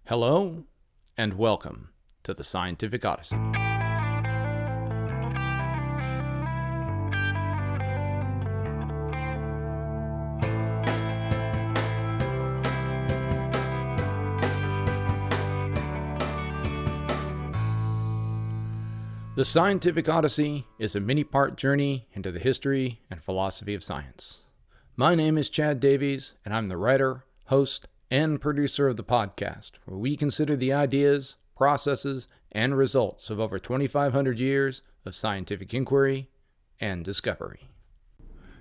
Hello, and welcome to the Scientific Odyssey. The Scientific Odyssey is a many-part journey into the history and philosophy of science. My name is Chad Davies, and I'm the writer, host, and producer of the podcast, where we consider the ideas, processes, and results of over 2,500 years of scientific inquiry and discovery.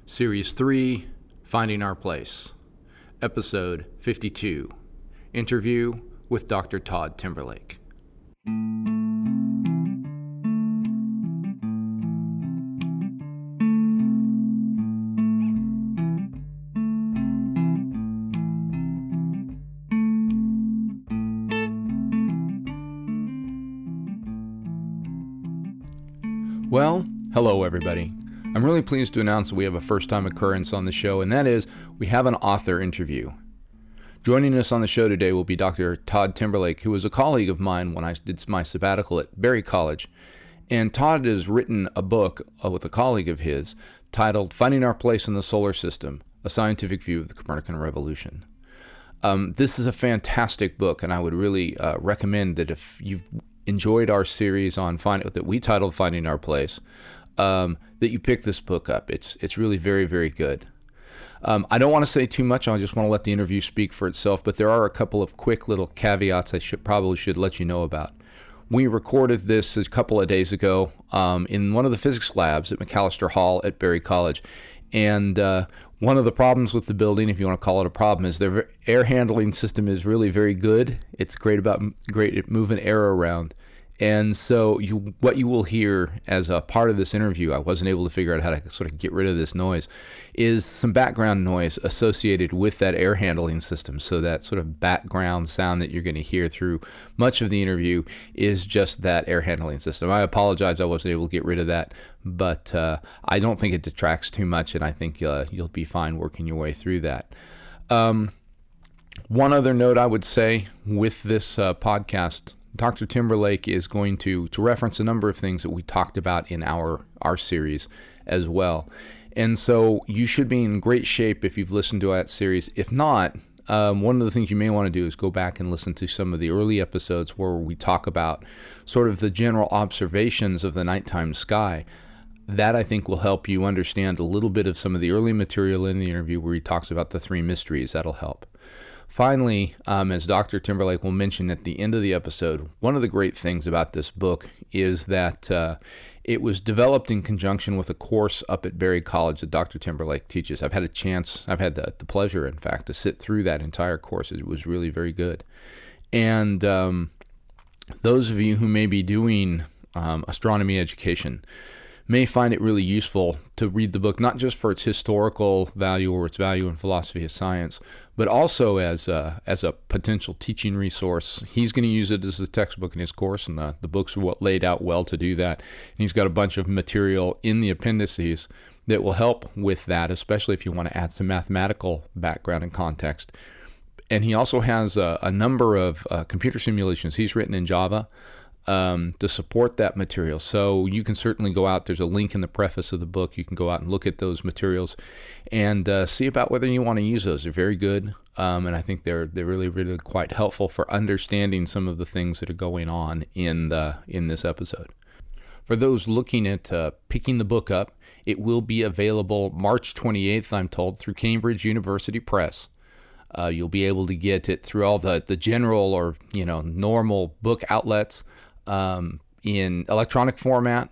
Series 3, Finding Our Place, Episode 52, Interview with Dr. Todd Timberlake. Well, hello everybody. I'm really pleased to announce that we have a first-time occurrence on the show, and that is we have an author interview. Joining us on the show today will be Dr. Todd Timberlake, who was a colleague of mine when I did my sabbatical at Berry College. And Todd has written a book with a colleague of his titled Finding Our Place in the Solar System, A Scientific View of the Copernican Revolution. This is a fantastic book, and I would really recommend that if you've enjoyed our series on that we titled Finding Our Place, that you pick this book up. It's really very, very good. I don't want to say too much. I just want to let the interview speak for itself, but there are a couple of quick little caveats I probably should let you know about. We recorded this a couple of days ago in one of the physics labs at McAllister Hall at Berry College, and one of the problems with the building, if you want to call it a problem, is their air handling system is really very good. It's great at moving air around. And so what you will hear as a part of this interview, I wasn't able to figure out how to sort of get rid of this noise, is some background noise associated with that air handling system. So that sort of background sound that you're going to hear through much of the interview is just that air handling system. I apologize I wasn't able to get rid of that, but I don't think it detracts too much, and I think you'll be fine working your way through that. One other note I would say with this podcast, Dr. Timberlake is going to reference a number of things that we talked about in our series as well. And so you should be in great shape if you've listened to that series. If not, one of the things you may want to do is go back and listen to some of the early episodes where we talk about sort of the general observations of the nighttime sky. That, I think, will help you understand a little bit of some of the early material in the interview where he talks about the three mysteries. That'll help. Finally, as Dr. Timberlake will mention at the end of the episode, one of the great things about this book is that it was developed in conjunction with a course up at Berry College that Dr. Timberlake teaches. I've had the pleasure, in fact, to sit through that entire course. It was really very good. And those of you who may be doing astronomy education may find it really useful to read the book, not just for its historical value or its value in philosophy of science, but also as a potential teaching resource. He's going to use it as a textbook in his course, and the book's laid out well to do that. And he's got a bunch of material in the appendices that will help with that, especially if you want to add some mathematical background and context. And he also has a number of computer simulations he's written in Java to support that material. So you can certainly go out, there's a link in the preface of the book, you can go out and look at those materials and see about whether you want to use those. They're very good, and I think they're really, really quite helpful for understanding some of the things that are going on in this episode. For those looking at picking the book up, it will be available March 28th, I'm told, through Cambridge University Press. You'll be able to get it through all the general or normal book outlets, in electronic format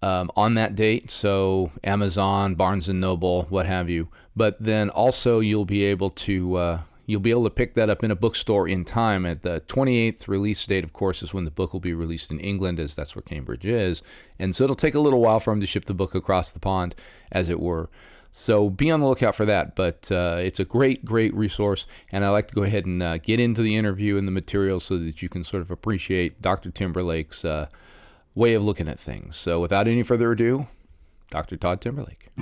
on that date, so Amazon, Barnes & Noble, what have you. But then also you'll be able to pick that up in a bookstore in time. At the 28th release date, of course, is when the book will be released in England, as that's where Cambridge is. And so it'll take a little while for them to ship the book across the pond, as it were. So be on the lookout for that, but it's a great, great resource, and I like to go ahead and get into the interview and the material so that you can sort of appreciate Dr. Timberlake's way of looking at things. So without any further ado, Dr. Todd Timberlake.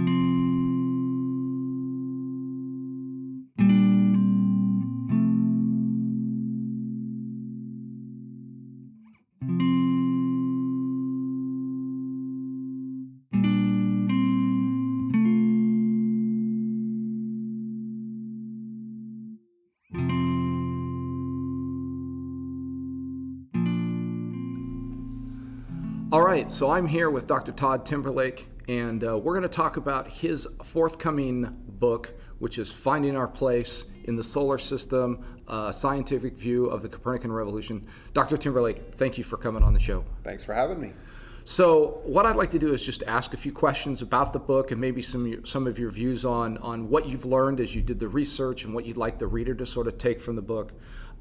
All right, so I'm here with Dr. Todd Timberlake, and we're going to talk about his forthcoming book, which is Finding Our Place in the Solar System, a Scientific View of the Copernican Revolution. Dr. Timberlake, thank you for coming on the show. Thanks for having me. So what I'd like to do is just ask a few questions about the book and maybe some of your views on what you've learned as you did the research and what you'd like the reader to sort of take from the book.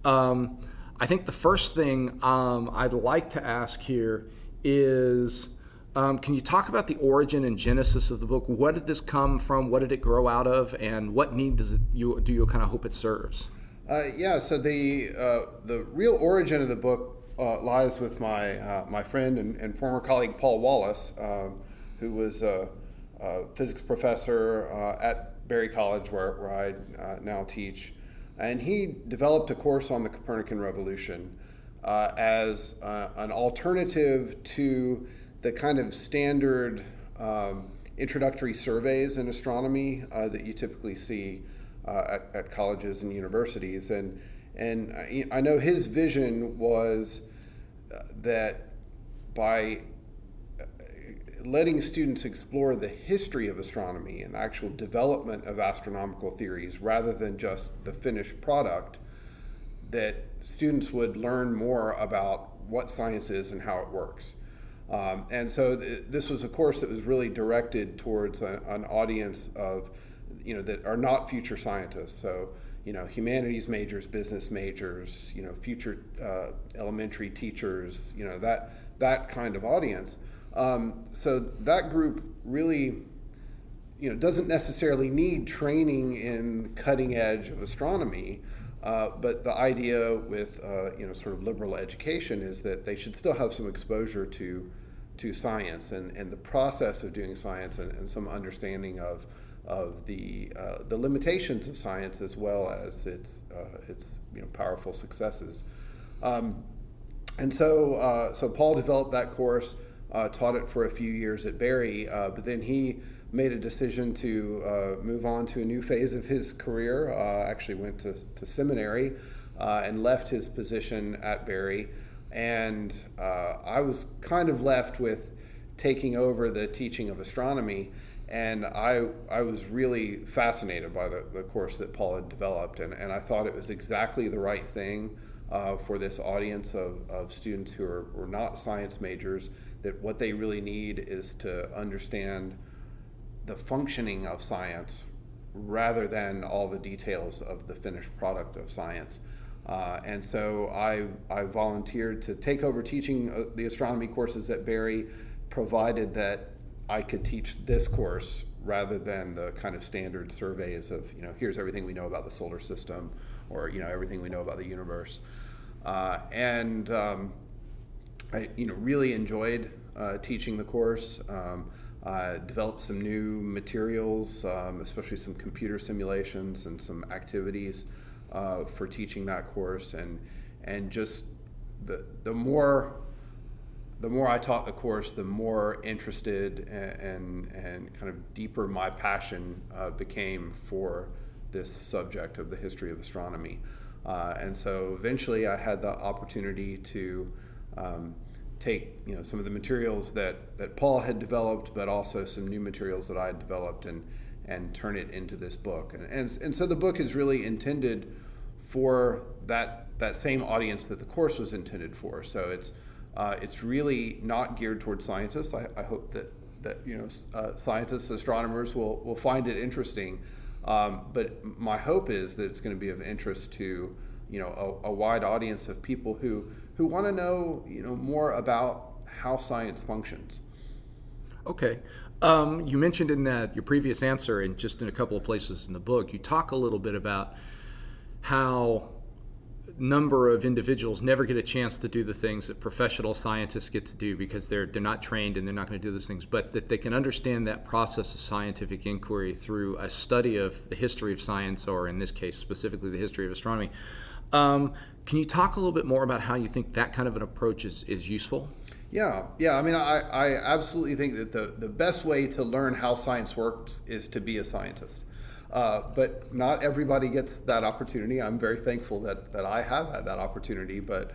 I think the first thing I'd like to ask here is, can you talk about the origin and genesis of the book? What did this come from? What did it grow out of? And what need do you kind of hope it serves? So the real origin of the book lies with my friend and former colleague Paul Wallace, who was a physics professor at Berry College, where I now teach. And he developed a course on the Copernican Revolution as an alternative to the kind of standard introductory surveys in astronomy that you typically see at colleges and universities. And I know his vision was that by letting students explore the history of astronomy and the actual development of astronomical theories rather than just the finished product, that students would learn more about what science is and how it works. And so this was a course that was really directed towards an audience of, that are not future scientists. So, humanities majors, business majors, future elementary teachers, that kind of audience. So that group really, doesn't necessarily need training in cutting edge of astronomy, but the idea with, sort of liberal education is that they should still have some exposure to science and the process of doing science and some understanding of the limitations of science as well as its powerful successes. And so Paul developed that course, taught it for a few years at Berry, but then he made a decision to move on to a new phase of his career, actually went to seminary and left his position at Berry. And I was kind of left with taking over the teaching of astronomy. And I was really fascinated by the course that Paul had developed. And I thought it was exactly the right thing for this audience of students who are not science majors, that what they really need is to understand the functioning of science rather than all the details of the finished product of science. And so I volunteered to take over teaching the astronomy courses at Berry, provided that I could teach this course rather than the kind of standard surveys of, here's everything we know about the solar system, or, everything we know about the universe. I really enjoyed teaching the course. I developed some new materials, especially some computer simulations and some activities for teaching that course. And just the more I taught the course, the more interested and kind of deeper my passion became for this subject of the history of astronomy. And so eventually I had the opportunity to take some of the materials that Paul had developed, but also some new materials that I had developed and turn it into this book. And so the book is really intended for that same audience that the course was intended for. So it's really not geared towards scientists. I hope that scientists, astronomers will find it interesting. But my hope is that it's going to be of interest to a wide audience of people who want to know more about how science functions. Okay. You mentioned in your previous answer, and just in a couple of places in the book, you talk a little bit about how number of individuals never get a chance to do the things that professional scientists get to do because they're not trained and they're not going to do those things, but that they can understand that process of scientific inquiry through a study of the history of science, or in this case specifically the history of astronomy. Can you talk a little bit more about how you think that kind of an approach is useful? Yeah. I mean, I absolutely think that the best way to learn how science works is to be a scientist. But not everybody gets that opportunity. I'm very thankful that I have had that opportunity. But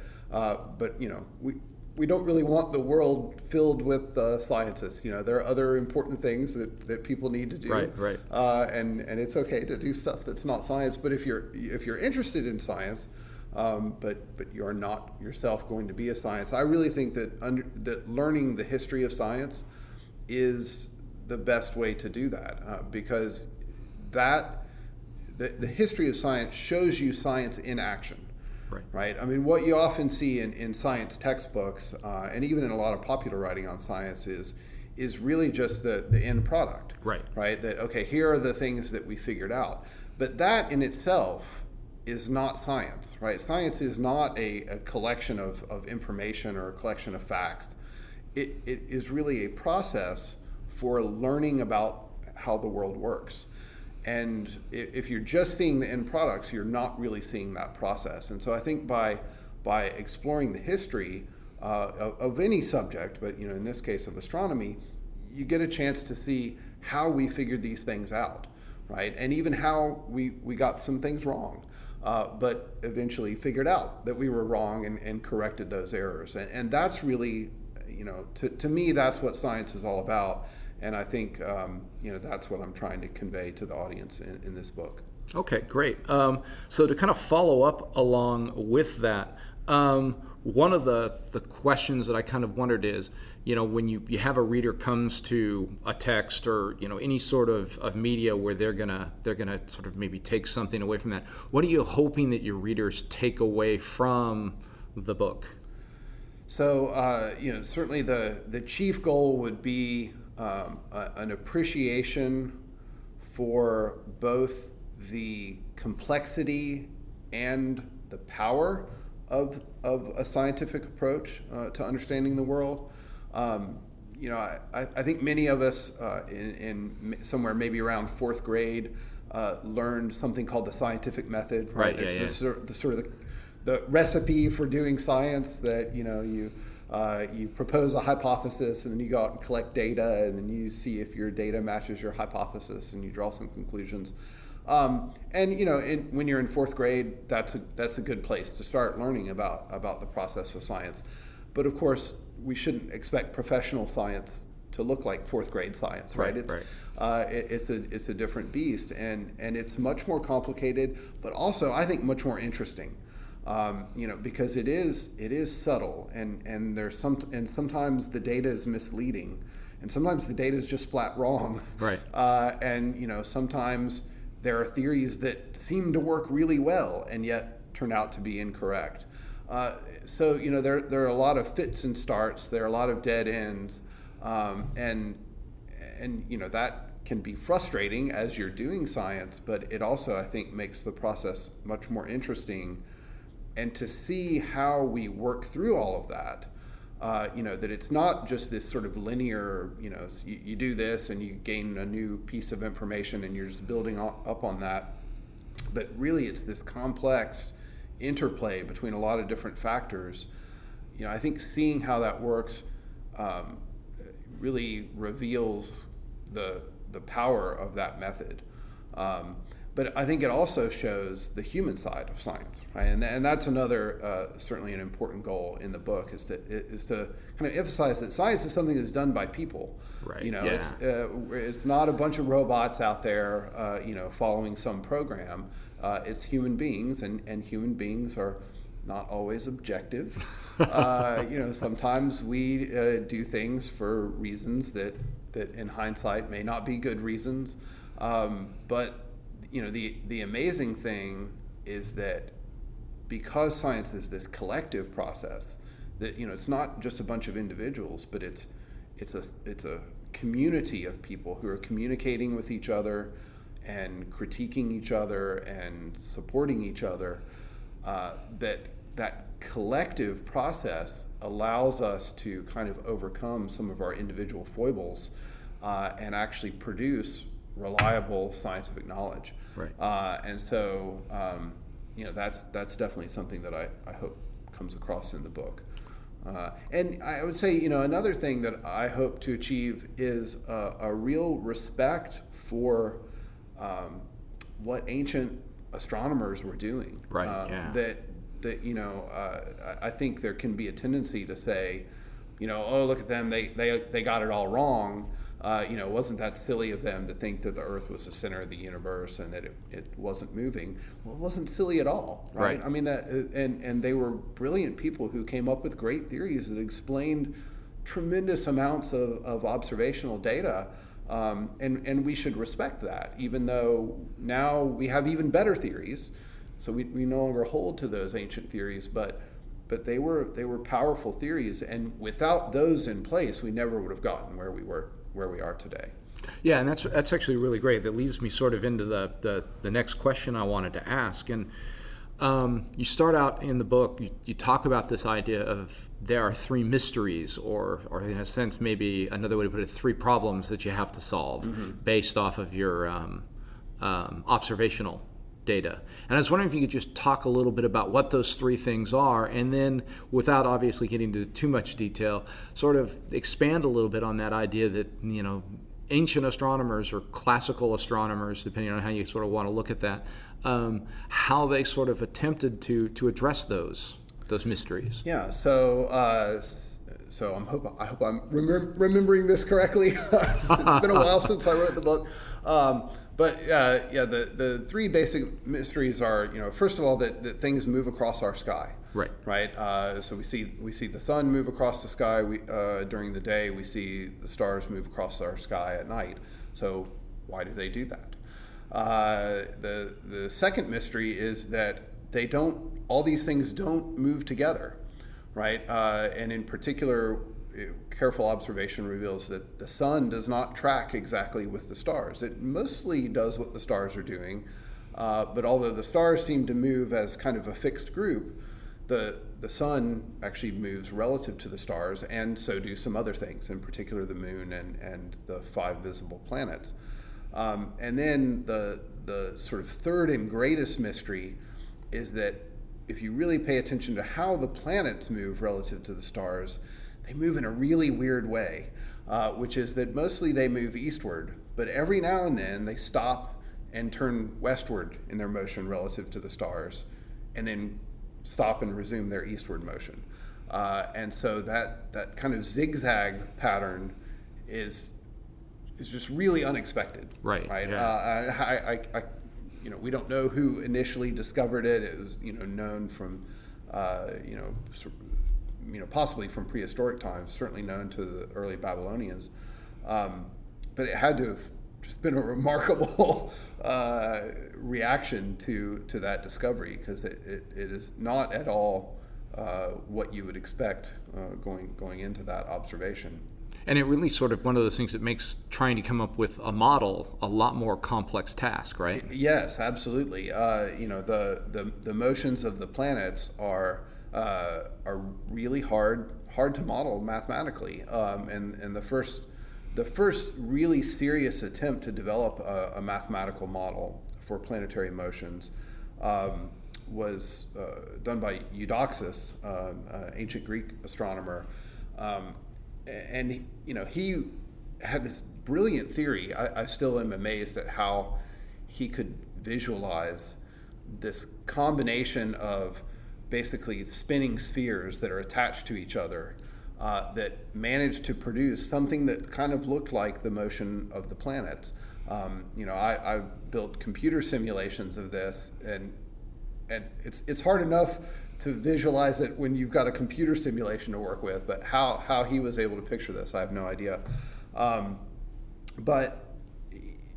we don't really want the world filled with scientists. There are other important things that people need to do. Right. And it's okay to do stuff that's not science. But if you're interested in science, but you're not yourself going to be a science, I really think that learning the history of science is the best way to do that, because the history of science shows you science in action. Right. I mean, what you often see in science textbooks, and even in a lot of popular writing on science, is really just the end product. Right. That, okay, here are the things that we figured out. But that in itself is not science. Right. Science is not a collection of information or a collection of facts. It is really a process for learning about how the world works. And if you're just seeing the end products, you're not really seeing that process. And so I think by exploring the history of any subject, but in this case of astronomy, you get a chance to see how we figured these things out, right? And even how we got some things wrong, but eventually figured out that we were wrong and corrected those errors. And that's really, to me, that's what science is all about. And I think that's what I'm trying to convey to the audience in this book. Okay, great. So to kind of follow up along with that, one of the questions that I kind of wondered is, when you have a reader comes to a text or any sort of media where they're gonna sort of maybe take something away from that, what are you hoping that your readers take away from the book? So certainly the chief goal would be an appreciation for both the complexity and the power of a scientific approach to understanding the world. I think many of us in somewhere maybe around fourth grade learned something called the scientific method. Right. It's the sort of the recipe for doing science that you propose a hypothesis, and then you go out and collect data, and then you see if your data matches your hypothesis, and you draw some conclusions. When you're in fourth grade, that's a good place to start learning about the process of science. But of course, we shouldn't expect professional science to look like fourth grade science, right? It's a different beast, and it's much more complicated, but also I think much more interesting. Because it is subtle, and sometimes the data is misleading, and sometimes the data is just flat wrong. Right. Sometimes there are theories that seem to work really well and yet turn out to be incorrect. So there are a lot of fits and starts. There are a lot of dead ends, and that can be frustrating as you're doing science. But it also, I think, makes the process much more interesting. And to see how we work through all of that, that it's not just this sort of linear, you do this and you gain a new piece of information and you're just building up on that. But really it's this complex interplay between a lot of different factors. I think seeing how that works really reveals the power of that method. But I think it also shows the human side of science, right? And that's another certainly an important goal in the book is to kind of emphasize that science is something that's done by people. Right. It's not a bunch of robots out there, following some program. It's human beings, and human beings are not always objective. Sometimes we do things for reasons that in hindsight may not be good reasons, but the amazing thing is that because science is this collective process, that it's not just a bunch of individuals, but it's a community of people who are communicating with each other and critiquing each other and supporting each other. That collective process allows us to kind of overcome some of our individual foibles and actually produce reliable scientific knowledge. Right. And so, that's definitely something that I hope comes across in the book. And I would say, another thing that I hope to achieve is a real respect for what ancient astronomers were doing. Right. That that I think there can be a tendency to say, oh, look at them, they got it all wrong. Wasn't that silly of them to think that the Earth was the center of the universe and that it wasn't moving? Well, it wasn't silly at all, right? I mean, that, and they were brilliant people who came up with great theories that explained tremendous amounts of observational data, and we should respect that, even though now we have even better theories, so we no longer hold to those ancient theories, but they were powerful theories, and without those in place, we never would have gotten where we are today. Yeah, and that's actually really great. That leads me sort of into the next question I wanted to ask. And you start out in the book, you talk about this idea of there are three mysteries, or in a sense, maybe another way to put it, three problems that you have to solve based off of your observational data. And I was wondering if you could just talk a little bit about what those three things are, and then, without obviously getting into too much detail, sort of expand a little bit on that idea that, ancient astronomers or classical astronomers, depending on how you sort of want to look at that, how they sort of attempted to address those mysteries. Yeah. So I hope I'm remembering this correctly. It's been a while since I wrote the book. The three basic mysteries are, first of all, that things move across our sky. Right. So we see the sun move across the sky during the day. We see the stars move across our sky at night. So why do they do that? The second mystery is that all these things don't move together, right? And in particular, careful observation reveals that the sun does not track exactly with the stars. It mostly does what the stars are doing, but although the stars seem to move as kind of a fixed group, the sun actually moves relative to the stars, and so do some other things, in particular the moon and the 5 visible planets. And then the sort of third and greatest mystery is that if you really pay attention to how the planets move relative to the stars, they move in a really weird way, which is that mostly they move eastward, but every now and then they stop and turn westward in their motion relative to the stars, and then stop and resume their eastward motion. And so that kind of zigzag pattern is just really unexpected. Right. Yeah. We don't know who initially discovered it. It was known from possibly from prehistoric times, certainly known to the early Babylonians. But it had to have just been a remarkable reaction to that discovery, because it is not at all what you would expect going into that observation. And it really sort of one of those things that makes trying to come up with a model a lot more complex task, right? Yes, absolutely. The motions of the planets are really hard to model mathematically. And the first really serious attempt to develop a mathematical model for planetary motions was done by Eudoxus, ancient Greek astronomer. And he had this brilliant theory. I still am amazed at how he could visualize this combination of basically spinning spheres that are attached to each other that managed to produce something that kind of looked like the motion of the planets. I've built computer simulations of this, and it's hard enough to visualize it when you've got a computer simulation to work with, but how he was able to picture this, I have no idea. But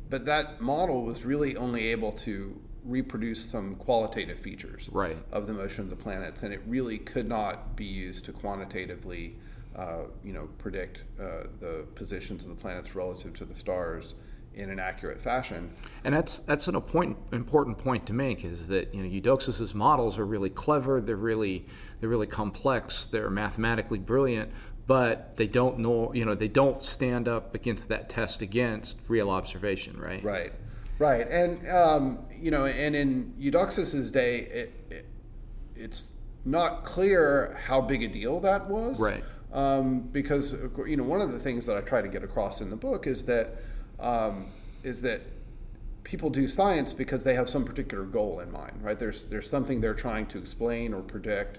that model was really only able to reproduce some qualitative features of the motion of the planets, and it really could not be used to quantitatively predict the positions of the planets relative to the stars in an accurate fashion. And that's an important point to make, is that Eudoxus's models are really clever, they're really complex, they're mathematically brilliant, but they don't stand up against that test against real observation, right? Right. And and in Eudoxus's day, it's not clear how big a deal that was, right? Because one of the things that I try to get across in the book is that people do science because they have some particular goal in mind, right? There's something they're trying to explain or predict,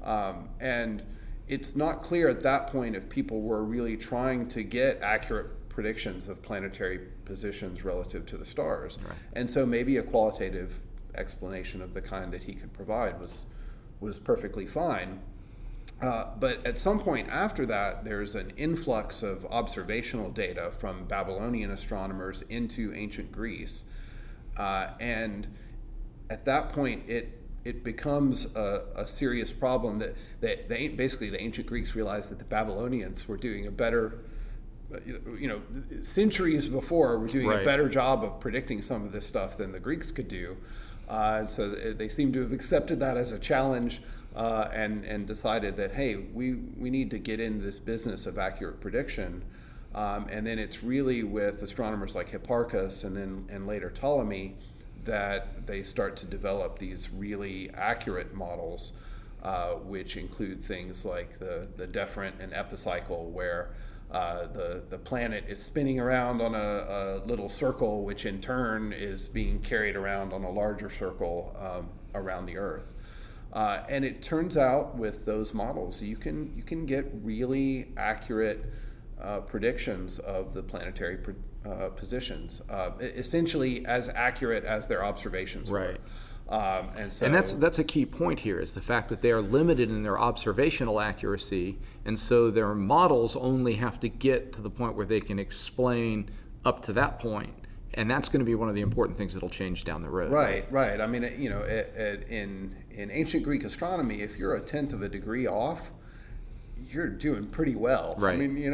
and it's not clear at that point if people were really trying to get accurate predictions of planetary positions relative to the stars. Right. And so maybe a qualitative explanation of the kind that he could provide was perfectly fine. But at some point after that, there's an influx of observational data from Babylonian astronomers into ancient Greece. And at that point, it becomes a serious problem that basically the ancient Greeks realized that the Babylonians were doing a better, centuries before were doing Right. a better job of predicting some of this stuff than the Greeks could do. So they seem to have accepted that as a challenge and decided that, hey, we need to get into this business of accurate prediction. And then it's really with astronomers like Hipparchus and later Ptolemy that they start to develop these really accurate models, which include things like the deferent and epicycle, where the planet is spinning around on a little circle, which in turn is being carried around on a larger circle around the Earth. And it turns out with those models, you can get really accurate predictions of the planetary positions, essentially as accurate as their observations Right. were. And that's a key point here, is the fact that they are limited in their observational accuracy, and so their models only have to get to the point where they can explain up to that point, and that's going to be one of the important things that'll change down the road. Right. I mean, in ancient Greek astronomy, if you're a tenth of a degree off, you're doing pretty well. Right. I mean,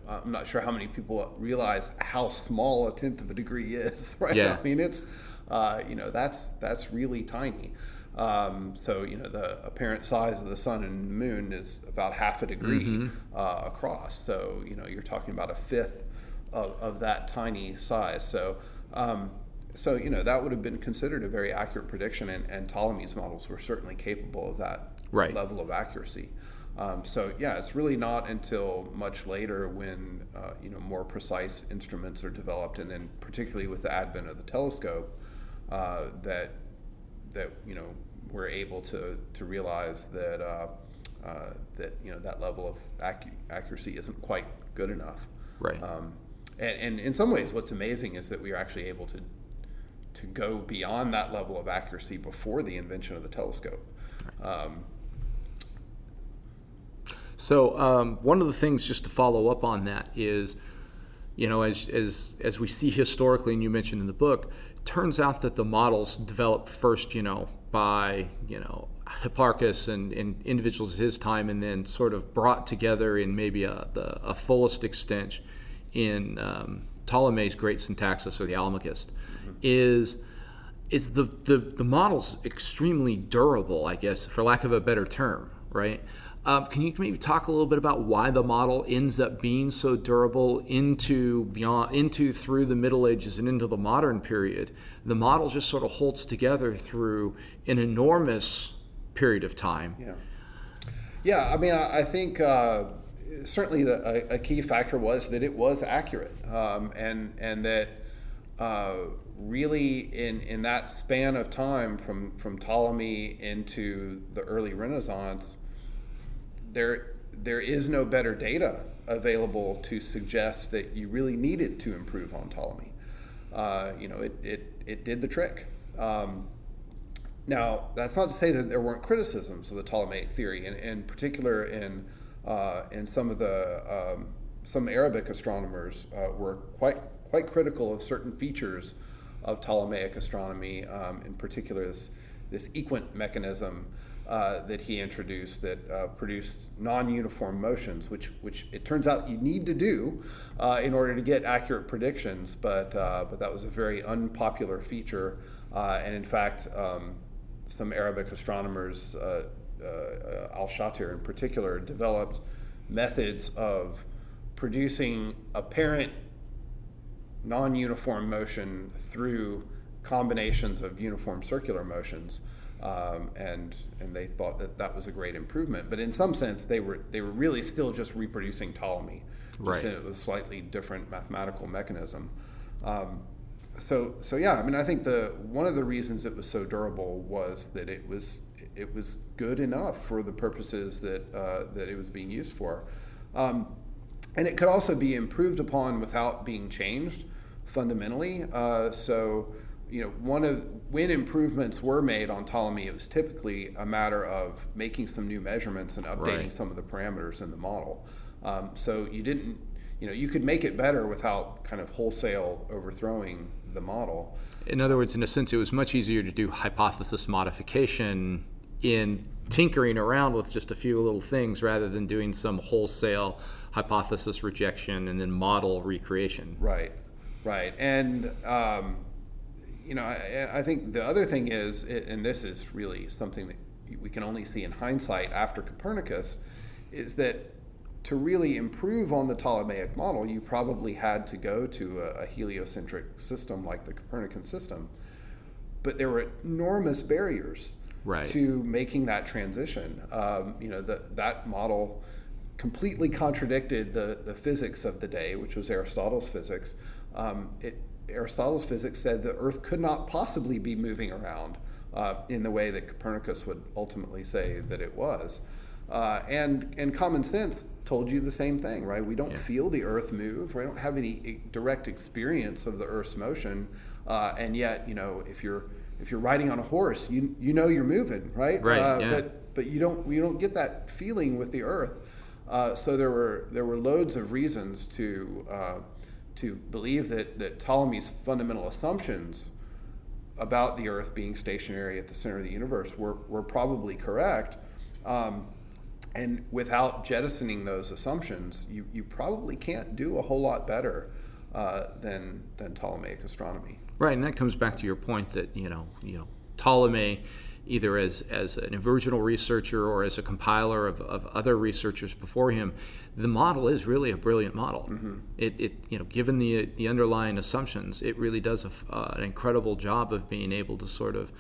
I'm not sure how many people realize how small a tenth of a degree is, right? Yeah. I mean, it's, that's really tiny. So, the apparent size of the sun and moon is about half a degree across. So, you're talking about a fifth of that tiny size. So, that would have been considered a very accurate prediction, and Ptolemy's models were certainly capable of that Right. level of accuracy. It's really not until much later when more precise instruments are developed, and then particularly with the advent of the telescope, that we're able to realize that that level of accuracy isn't quite good enough. Right. And in some ways, what's amazing is that we are actually able to go beyond that level of accuracy before the invention of the telescope. So one of the things, just to follow up on that, is, as we see historically, and you mentioned in the book, it turns out that the models developed first, by Hipparchus and individuals at his time, and then sort of brought together in maybe a fullest extent in Ptolemy's great Syntaxis, or the Almagest. Is the model's extremely durable, I guess, for lack of a better term, right? Can you maybe talk a little bit about why the model ends up being so durable into through the Middle Ages and into the modern period? The model just sort of holds together through an enormous period of time. Yeah. I mean, I think certainly a key factor was that it was accurate, and that really in that span of time from Ptolemy into the early Renaissance, there is no better data available to suggest that you really needed to improve on Ptolemy. It did the trick. Now, that's not to say that there weren't criticisms of the Ptolemaic theory, and in particular in some Arabic astronomers were quite critical of certain features of Ptolemaic astronomy, in particular this equant mechanism that he introduced that produced non-uniform motions, which it turns out you need to do in order to get accurate predictions, but that was a very unpopular feature, and in fact, some Arabic astronomers, Al-Shatir in particular, developed methods of producing apparent non-uniform motion through combinations of uniform circular motions, and they thought that was a great improvement. But in some sense, they were really still just reproducing Ptolemy, just right, in a slightly different mathematical mechanism. So yeah, I mean, I think one of the reasons it was so durable was that it was good enough for the purposes that it was being used for, and it could also be improved upon without being changed fundamentally. So when improvements were made on Ptolemy, it was typically a matter of making some new measurements and updating some of the parameters in the model. So you didn't, you could make it better without kind of wholesale overthrowing the model. In other words, in a sense, it was much easier to do hypothesis modification in tinkering around with just a few little things rather than doing some wholesale hypothesis rejection and then model recreation. Right. And, I think the other thing is, and this is really something that we can only see in hindsight after Copernicus, is that to really improve on the Ptolemaic model, you probably had to go to a heliocentric system like the Copernican system. But there were enormous barriers to making that transition. That model completely contradicted the physics of the day, which was Aristotle's physics. Aristotle's physics said the Earth could not possibly be moving around in the way that Copernicus would ultimately say that it was. And common sense told you the same thing, right? We don't feel the Earth move. We don't have any direct experience of the Earth's motion, and yet, if you're riding on a horse, you're moving, right? But you don't get that feeling with the Earth. So there were loads of reasons to believe that Ptolemy's fundamental assumptions about the Earth being stationary at the center of the universe were probably correct. And without jettisoning those assumptions, you probably can't do a whole lot better than Ptolemaic astronomy. Right, and that comes back to your point that Ptolemy, either as an original researcher or as a compiler of other researchers before him, the model is really a brilliant model. Mm-hmm. It given the underlying assumptions, it really does an incredible job of being able to sort of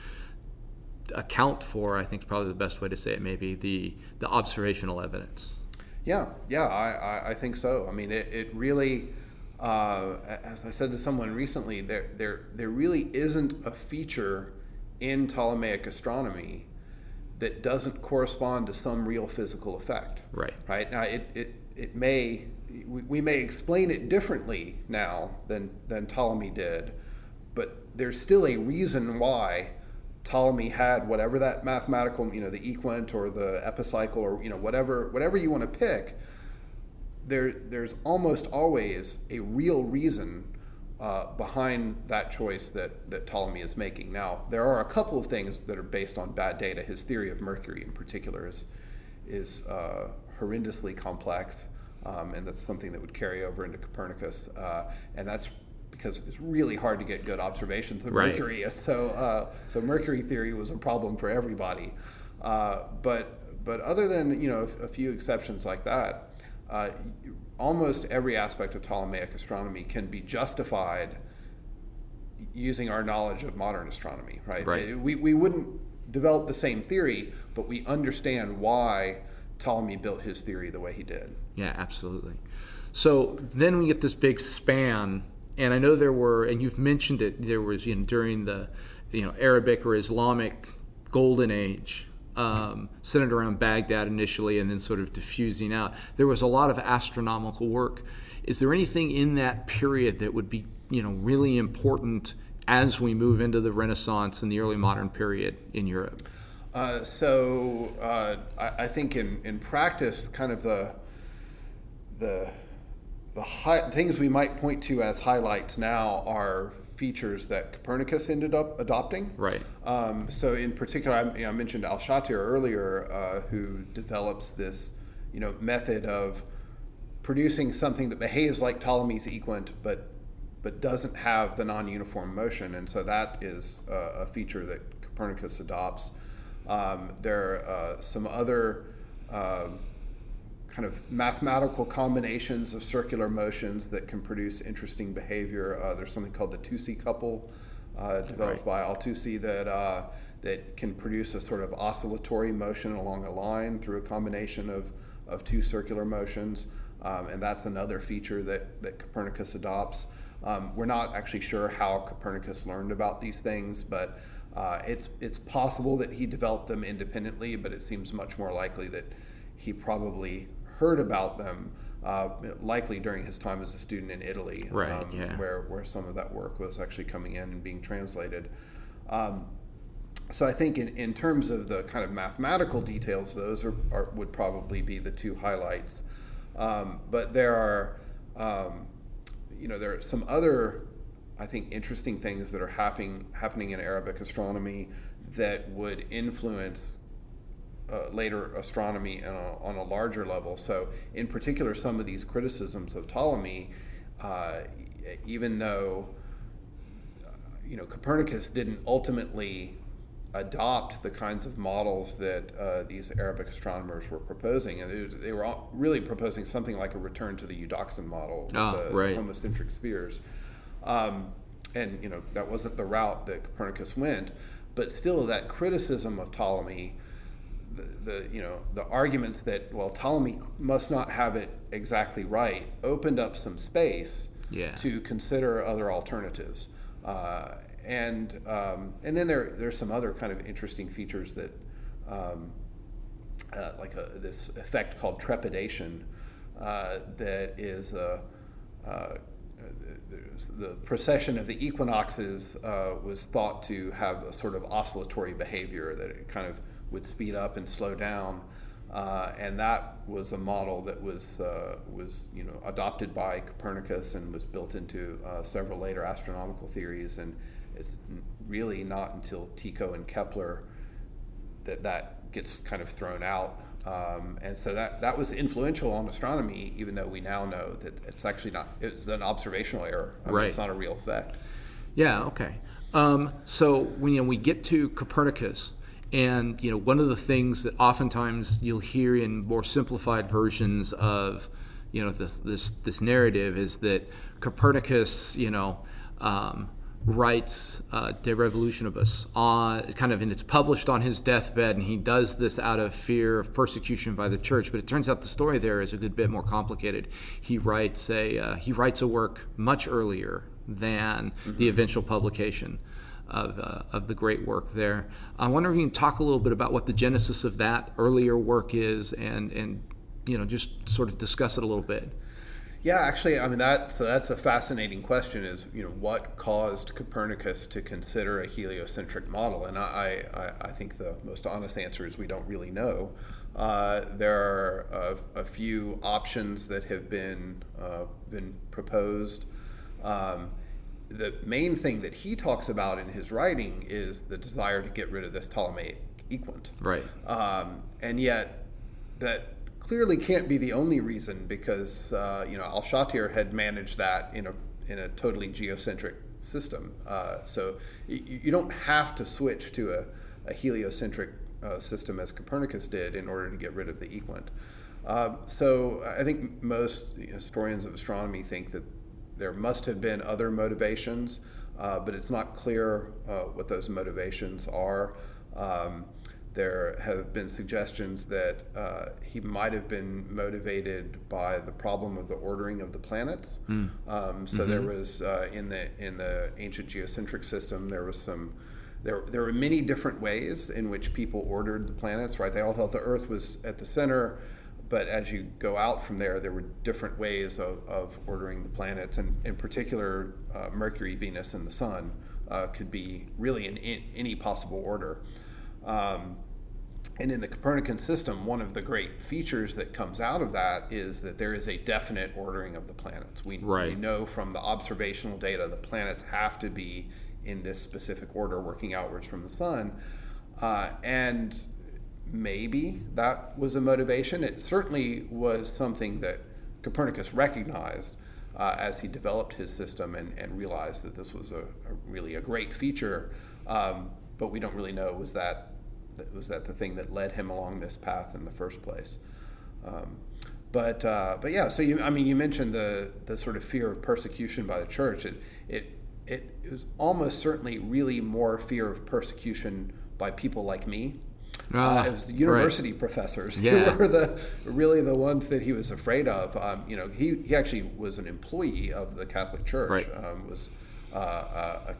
account for, I think probably the best way to say it, maybe the observational evidence. Yeah, I think so. I mean, it really, as I said to someone recently, there really isn't a feature in Ptolemaic astronomy that doesn't correspond to some real physical effect. Right now, we may explain it differently now than Ptolemy did, but there's still a reason why Ptolemy had whatever that mathematical, the equant or the epicycle or whatever you want to pick. There's almost always a real reason behind that choice that Ptolemy is making. Now, there are a couple of things that are based on bad data. His theory of Mercury, in particular, is horrendously complex, and that's something that would carry over into Copernicus, and that's because it's really hard to get good observations of Mercury. So Mercury theory was a problem for everybody. But other than a few exceptions like that, almost every aspect of Ptolemaic astronomy can be justified using our knowledge of modern astronomy. Right. We wouldn't develop the same theory, but we understand why Ptolemy built his theory the way he did. Yeah, absolutely. So then we get this big span. And I know there were, and you've mentioned it, there was during the Arabic or Islamic Golden Age, centered around Baghdad initially and then sort of diffusing out. There was a lot of astronomical work. Is there anything in that period that would be really important as we move into the Renaissance and the early modern period in Europe? I think in practice, kind of the things we might point to as highlights now are features that Copernicus ended up adopting. Right. So in particular, I mentioned Al-Shatir earlier, who develops this, method of producing something that behaves like Ptolemy's equant, but doesn't have the non-uniform motion, and so that is a feature that Copernicus adopts. There are some other kind of mathematical combinations of circular motions that can produce interesting behavior. There's something called the Tusi couple, developed by Al-Tusi, that can produce a sort of oscillatory motion along a line through a combination of two circular motions, and that's another feature that Copernicus adopts. We're not actually sure how Copernicus learned about these things, but it's possible that he developed them independently, but it seems much more likely that he probably heard about them, likely during his time as a student in Italy, Right, yeah. where some of that work was actually coming in and being translated. So I think in terms of the kind of mathematical details, those would probably be the two highlights. But there are, there are some other, I think, interesting things that are happening in Arabic astronomy that would influence later astronomy on a larger level. So in particular, some of these criticisms of Ptolemy, even though Copernicus didn't ultimately adopt the kinds of models that these Arabic astronomers were proposing, and they were really proposing something like a return to the Eudoxan model, the heliocentric spheres. And that wasn't the route that Copernicus went, but still that criticism of Ptolemy, the arguments that, well, Ptolemy must not have it exactly right, opened up some space to consider other alternatives. And then there's some other kind of interesting features that, like this effect called trepidation, that is the precession of the equinoxes was thought to have a sort of oscillatory behavior, that it kind of would speed up and slow down, and that was a model that was adopted by Copernicus and was built into several later astronomical theories. And it's really not until Tycho and Kepler that gets kind of thrown out. And so that was influential on astronomy, even though we now know that it's actually not, it's an observational error. I mean, it's not a real effect. Yeah, okay. So when we get to Copernicus, and one of the things that oftentimes you'll hear in more simplified versions of this narrative is that Copernicus writes De Revolutionibus and it's published on his deathbed, and he does this out of fear of persecution by the church. But it turns out the story there is a good bit more complicated. He writes a work much earlier than the eventual publication of the great work there. I wonder if you can talk a little bit about what the genesis of that earlier work is, and just sort of discuss it a little bit. Yeah, actually, I mean that's a fascinating question. Is what caused Copernicus to consider a heliocentric model? And I think the most honest answer is we don't really know. There are a few options that have been proposed. The main thing that he talks about in his writing is the desire to get rid of this Ptolemaic equant. Right. And yet that clearly can't be the only reason, because Al-Shatir had managed that in a totally geocentric system. So you don't have to switch to a heliocentric system as Copernicus did in order to get rid of the equant. So I think most historians of astronomy think that there must have been other motivations, but it's not clear what those motivations are. There have been suggestions that he might have been motivated by the problem of the ordering of the planets. So there was in the ancient geocentric system, there were many different ways in which people ordered the planets. Right, they all thought the Earth was at the center, but as you go out from there were different ways of ordering the planets, and in particular, Mercury, Venus, and the Sun could be really in any possible order. And in the Copernican system, one of the great features that comes out of that is that there is a definite ordering of the planets. We know from the observational data the planets have to be in this specific order, working outwards from the Sun. And maybe that was a motivation. It certainly was something that Copernicus recognized as he developed his system and realized that this was really a great feature. But we don't really know, was that the thing that led him along this path in the first place? But yeah. So you mentioned the sort of fear of persecution by the church. It was almost certainly really more fear of persecution by people like me. It was the university professors who were really the ones that he was afraid of. He actually was an employee of the Catholic Church. Was a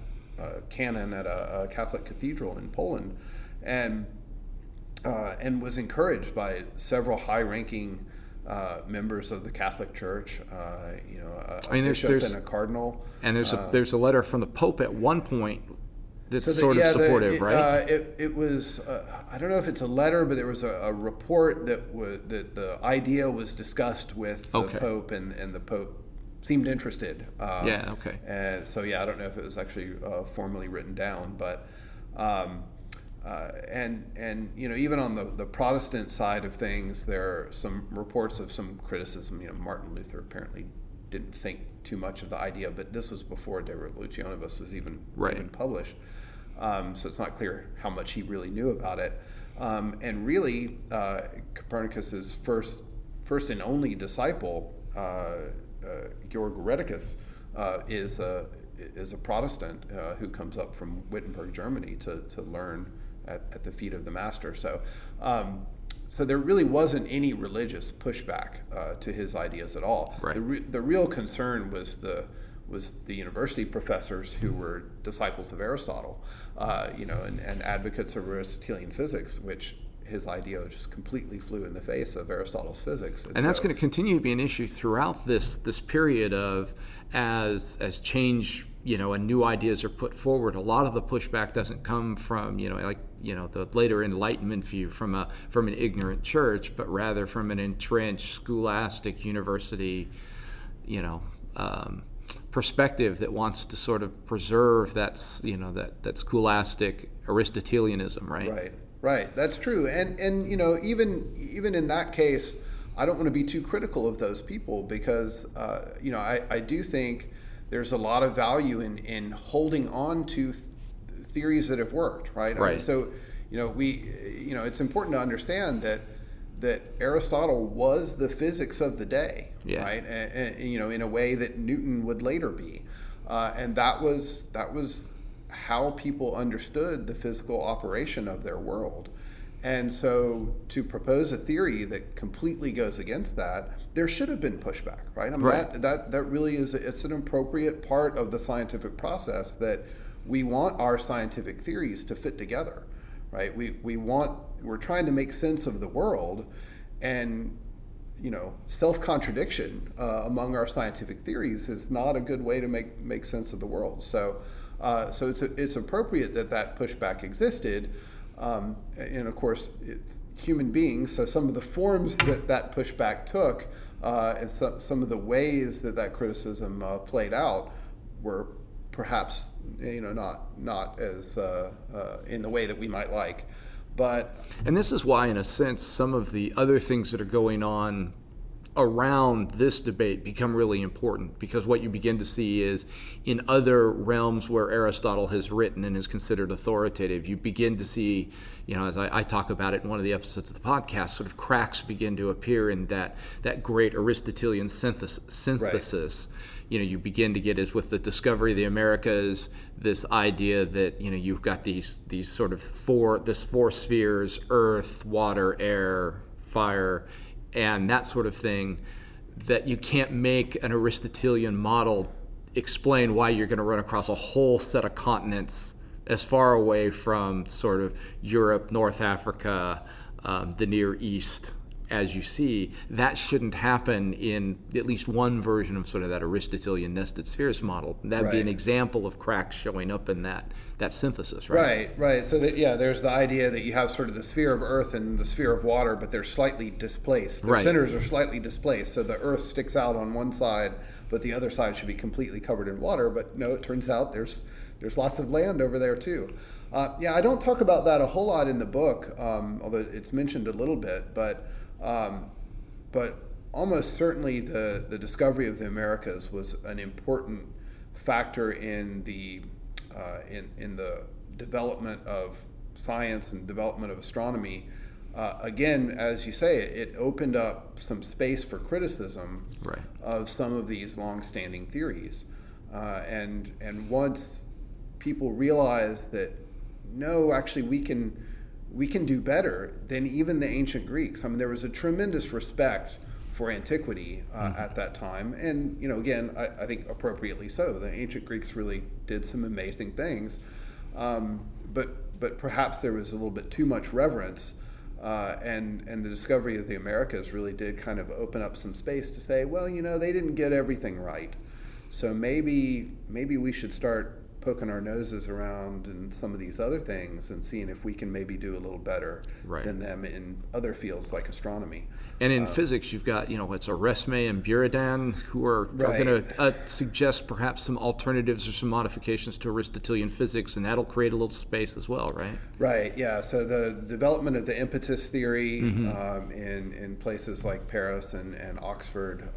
canon at a Catholic cathedral in Poland, and was encouraged by several high-ranking members of the Catholic Church. A bishop and a cardinal. And there's a letter from the Pope at one point that's supportive, right? It was, I don't know if it's a letter, but there was a report that the idea was discussed with the Pope, and the Pope seemed interested. And so, I don't know if it was actually formally written down, but even on the Protestant side of things, there are some reports of some criticism. Martin Luther apparently didn't think too much of the idea, but this was before De Revolutionibus was even published. So it's not clear how much he really knew about it. And really, Copernicus's first and only disciple, Georg Copernicus, is a Protestant who comes up from Wittenberg, Germany, to learn at the feet of the master. So there really wasn't any religious pushback to his ideas at all. The real concern was the university professors who were disciples of Aristotle, and advocates of Aristotelian physics, which his idea just completely flew in the face of Aristotle's physics. And that's going to continue to be an issue throughout this period of as change, and new ideas are put forward. A lot of the pushback doesn't come from, the later Enlightenment view from an ignorant church, but rather from an entrenched scholastic university, perspective that wants to sort of preserve that scholastic Aristotelianism, right? Right. That's true. And even in that case, I don't want to be too critical of those people because I do think there's a lot of value in holding on to theories that have worked, right? Right. So it's important to understand that Aristotle was the physics of the day, right? And in a way that Newton would later be, and that was how people understood the physical operation of their world. And so to propose a theory that completely goes against that, there should have been pushback, right? I mean, that really is, it's an appropriate part of the scientific process that we want our scientific theories to fit together, right? We're trying to make sense of the world, and self-contradiction among our scientific theories is not a good way to make sense of the world. So it's appropriate that pushback existed, and of course it's human beings. So some of the forms that pushback took, and some of the ways that criticism played out were perhaps not as in the way that we might like. And this is why, in a sense, some of the other things that are going on around this debate become really important, because what you begin to see is in other realms where Aristotle has written and is considered authoritative, you begin to see, as I talk about it in one of the episodes of the podcast, sort of cracks begin to appear in that great Aristotelian synthesis. Right. You begin to get, as with the discovery of the Americas, this idea that you've got these sort of four spheres: earth, water, air, fire, and that sort of thing, that you can't make an Aristotelian model explain why you're going to run across a whole set of continents as far away from sort of Europe, North Africa, the Near East as you see. That shouldn't happen in at least one version of sort of that Aristotelian nested spheres model. That'd be an example of cracks showing up in that synthesis, right? Right. So there's the idea that you have sort of the sphere of earth and the sphere of water, but they're slightly displaced. The centers are slightly displaced, so the earth sticks out on one side, but the other side should be completely covered in water. But no, it turns out there's lots of land over there too. I don't talk about that a whole lot in the book, although it's mentioned a little bit, but almost certainly the discovery of the Americas was an important factor in the development of science and development of astronomy. Again, as you say, it opened up some space for criticism of some of these long-standing theories, and once people realized that no, actually we can we can do better than even the ancient Greeks. I mean, there was a tremendous respect for antiquity at that time, and again, I think appropriately so. The ancient Greeks really did some amazing things, but perhaps there was a little bit too much reverence, and the discovery of the Americas really did kind of open up some space to say, well, they didn't get everything right, so maybe we should start poking our noses around in some of these other things and seeing if we can maybe do a little better than them in other fields like astronomy. And in physics, you've got, it's Oresme and Buridan who are going to suggest perhaps some alternatives or some modifications to Aristotelian physics, and that'll create a little space as well, right? Right, yeah. So the development of the impetus theory in places like Paris and Oxford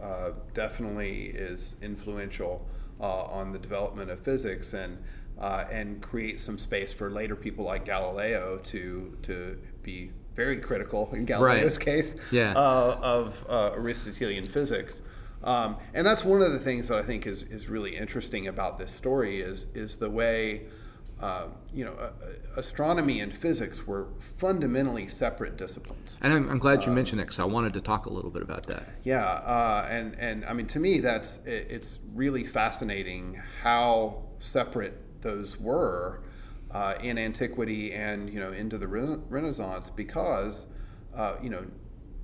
definitely is influential on the development of physics, and create some space for later people like Galileo to be very critical in Galileo's case of Aristotelian physics. And that's one of the things that I think is really interesting about this story is the way astronomy and physics were fundamentally separate disciplines. And I'm glad you mentioned that, because I wanted to talk a little bit about that. Yeah, and I mean, to me, it's really fascinating how separate those were in antiquity and into the Renaissance, because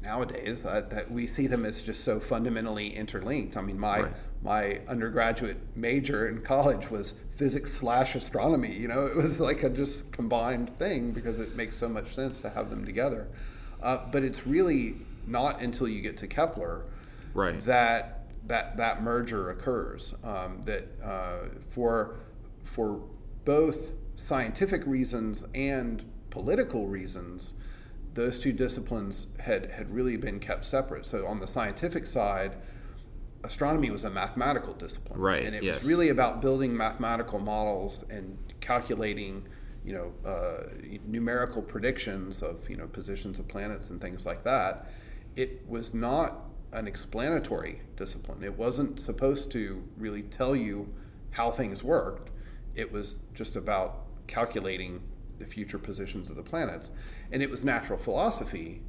nowadays that we see them as just so fundamentally interlinked. I mean, my undergraduate major in college was physics/astronomy. It was like a just combined thing because it makes so much sense to have them together. But it's really not until you get to Kepler that merger occurs. That for both scientific reasons and political reasons, those two disciplines had really been kept separate. So on the scientific side, astronomy was a mathematical discipline, and it was really about building mathematical models and calculating, numerical predictions of positions of planets and things like that. It was not an explanatory discipline. It wasn't supposed to really tell you how things worked. It was just about calculating the future positions of the planets. And it was natural philosophy,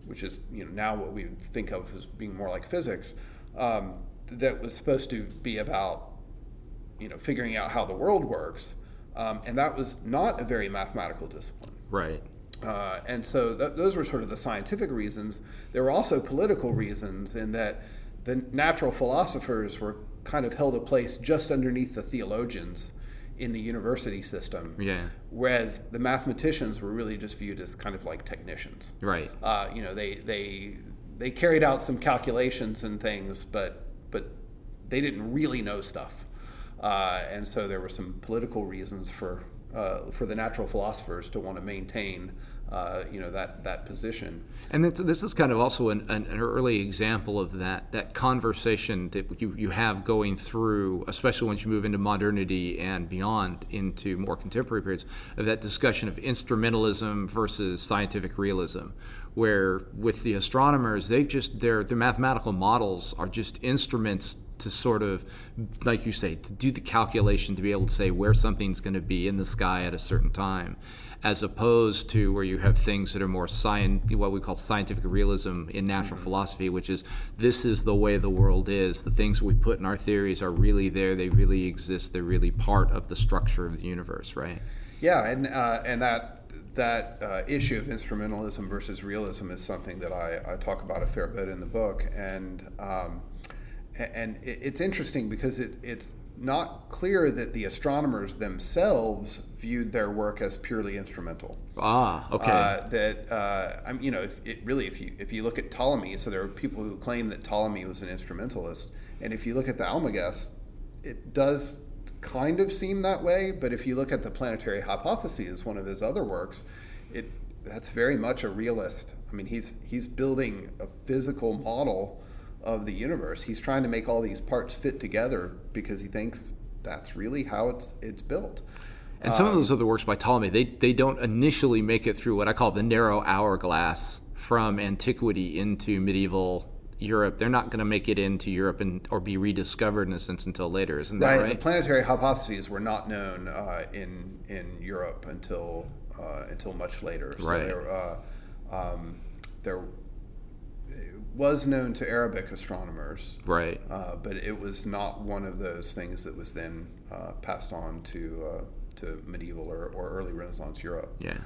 which is now what we would think of as being more like physics, that was supposed to be about figuring out how the world works, and that was not a very mathematical discipline. Right. And so those were sort of the scientific reasons. There were also political reasons, in that the natural philosophers were kind of held a place just underneath the theologians in the university system, whereas the mathematicians were really just viewed as kind of like technicians. Right. They carried out some calculations and things, but they didn't really know stuff, and so there were some political reasons for the natural philosophers to want to maintain that position. And this is kind of also an early example of that conversation that you have going through, especially once you move into modernity and beyond into more contemporary periods, of that discussion of instrumentalism versus scientific realism, where with the astronomers, their mathematical models are just instruments to sort of, like you say, to do the calculation, to be able to say where something's going to be in the sky at a certain time, as opposed to where you have things that are more what we call scientific realism in natural philosophy, which is, this is the way the world is. The things we put in our theories are really there. They really exist. They're really part of the structure of the universe, right? Yeah, and that issue of instrumentalism versus realism is something that I talk about a fair bit in the book, and it's interesting because it's not clear that the astronomers themselves viewed their work as purely instrumental. Okay. If you look at Ptolemy, so there are people who claim that Ptolemy was an instrumentalist, and if you look at the Almagest, it does kind of seem that way. But if you look at the Planetary Hypotheses, one of his other works, that's very much a realist. I mean, he's building a physical model of the universe. He's trying to make all these parts fit together because he thinks that's really how it's built. And some of those other works by Ptolemy, they don't initially make it through what I call the narrow hourglass from antiquity into medieval Europe. They're not going to make it into Europe or be rediscovered in a sense until later, isn't that right? The planetary hypotheses were not known in Europe until until much later. Right. So there was known to Arabic astronomers, Right. but it was not one of those things that was then passed on to medieval or early Renaissance Europe. Yeah.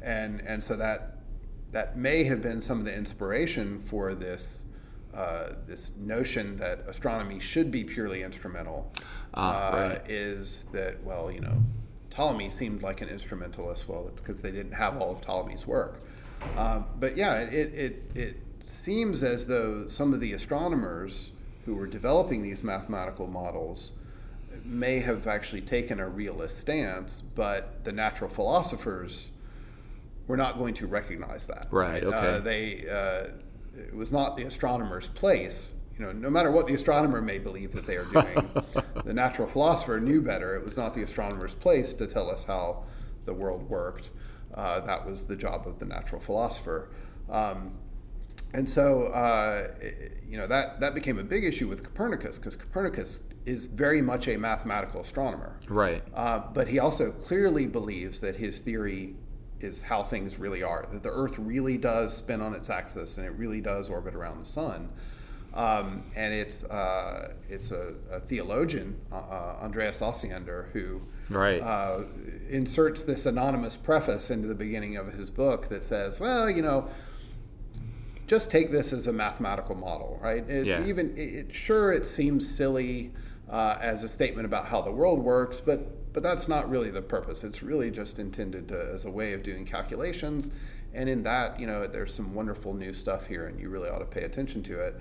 And so that may have been some of the inspiration for this notion that astronomy should be purely instrumental. Right. Is that, well, Ptolemy seemed like an instrumentalist. Well, it's because they didn't have all of Ptolemy's work. But yeah, it seems as though some of the astronomers who were developing these mathematical models may have actually taken a realist stance, but the natural philosophers were not going to recognize that. Right. Okay. It was not the astronomer's place. No matter what the astronomer may believe that they are doing, the natural philosopher knew better. It was not the astronomer's place to tell us how the world worked. That was the job of the natural philosopher. And so, that became a big issue with Copernicus, because Copernicus is very much a mathematical astronomer. Right. But he also clearly believes that his theory is how things really are, that the Earth really does spin on its axis and it really does orbit around the sun. And it's a theologian, Andreas Osiander, who Right. Inserts this anonymous preface into the beginning of his book that says, well, just take this as a mathematical model, right? Sure, it seems silly as a statement about how the world works, but that's not really the purpose. It's really just intended as a way of doing calculations, and in that, there's some wonderful new stuff here, and you really ought to pay attention to it.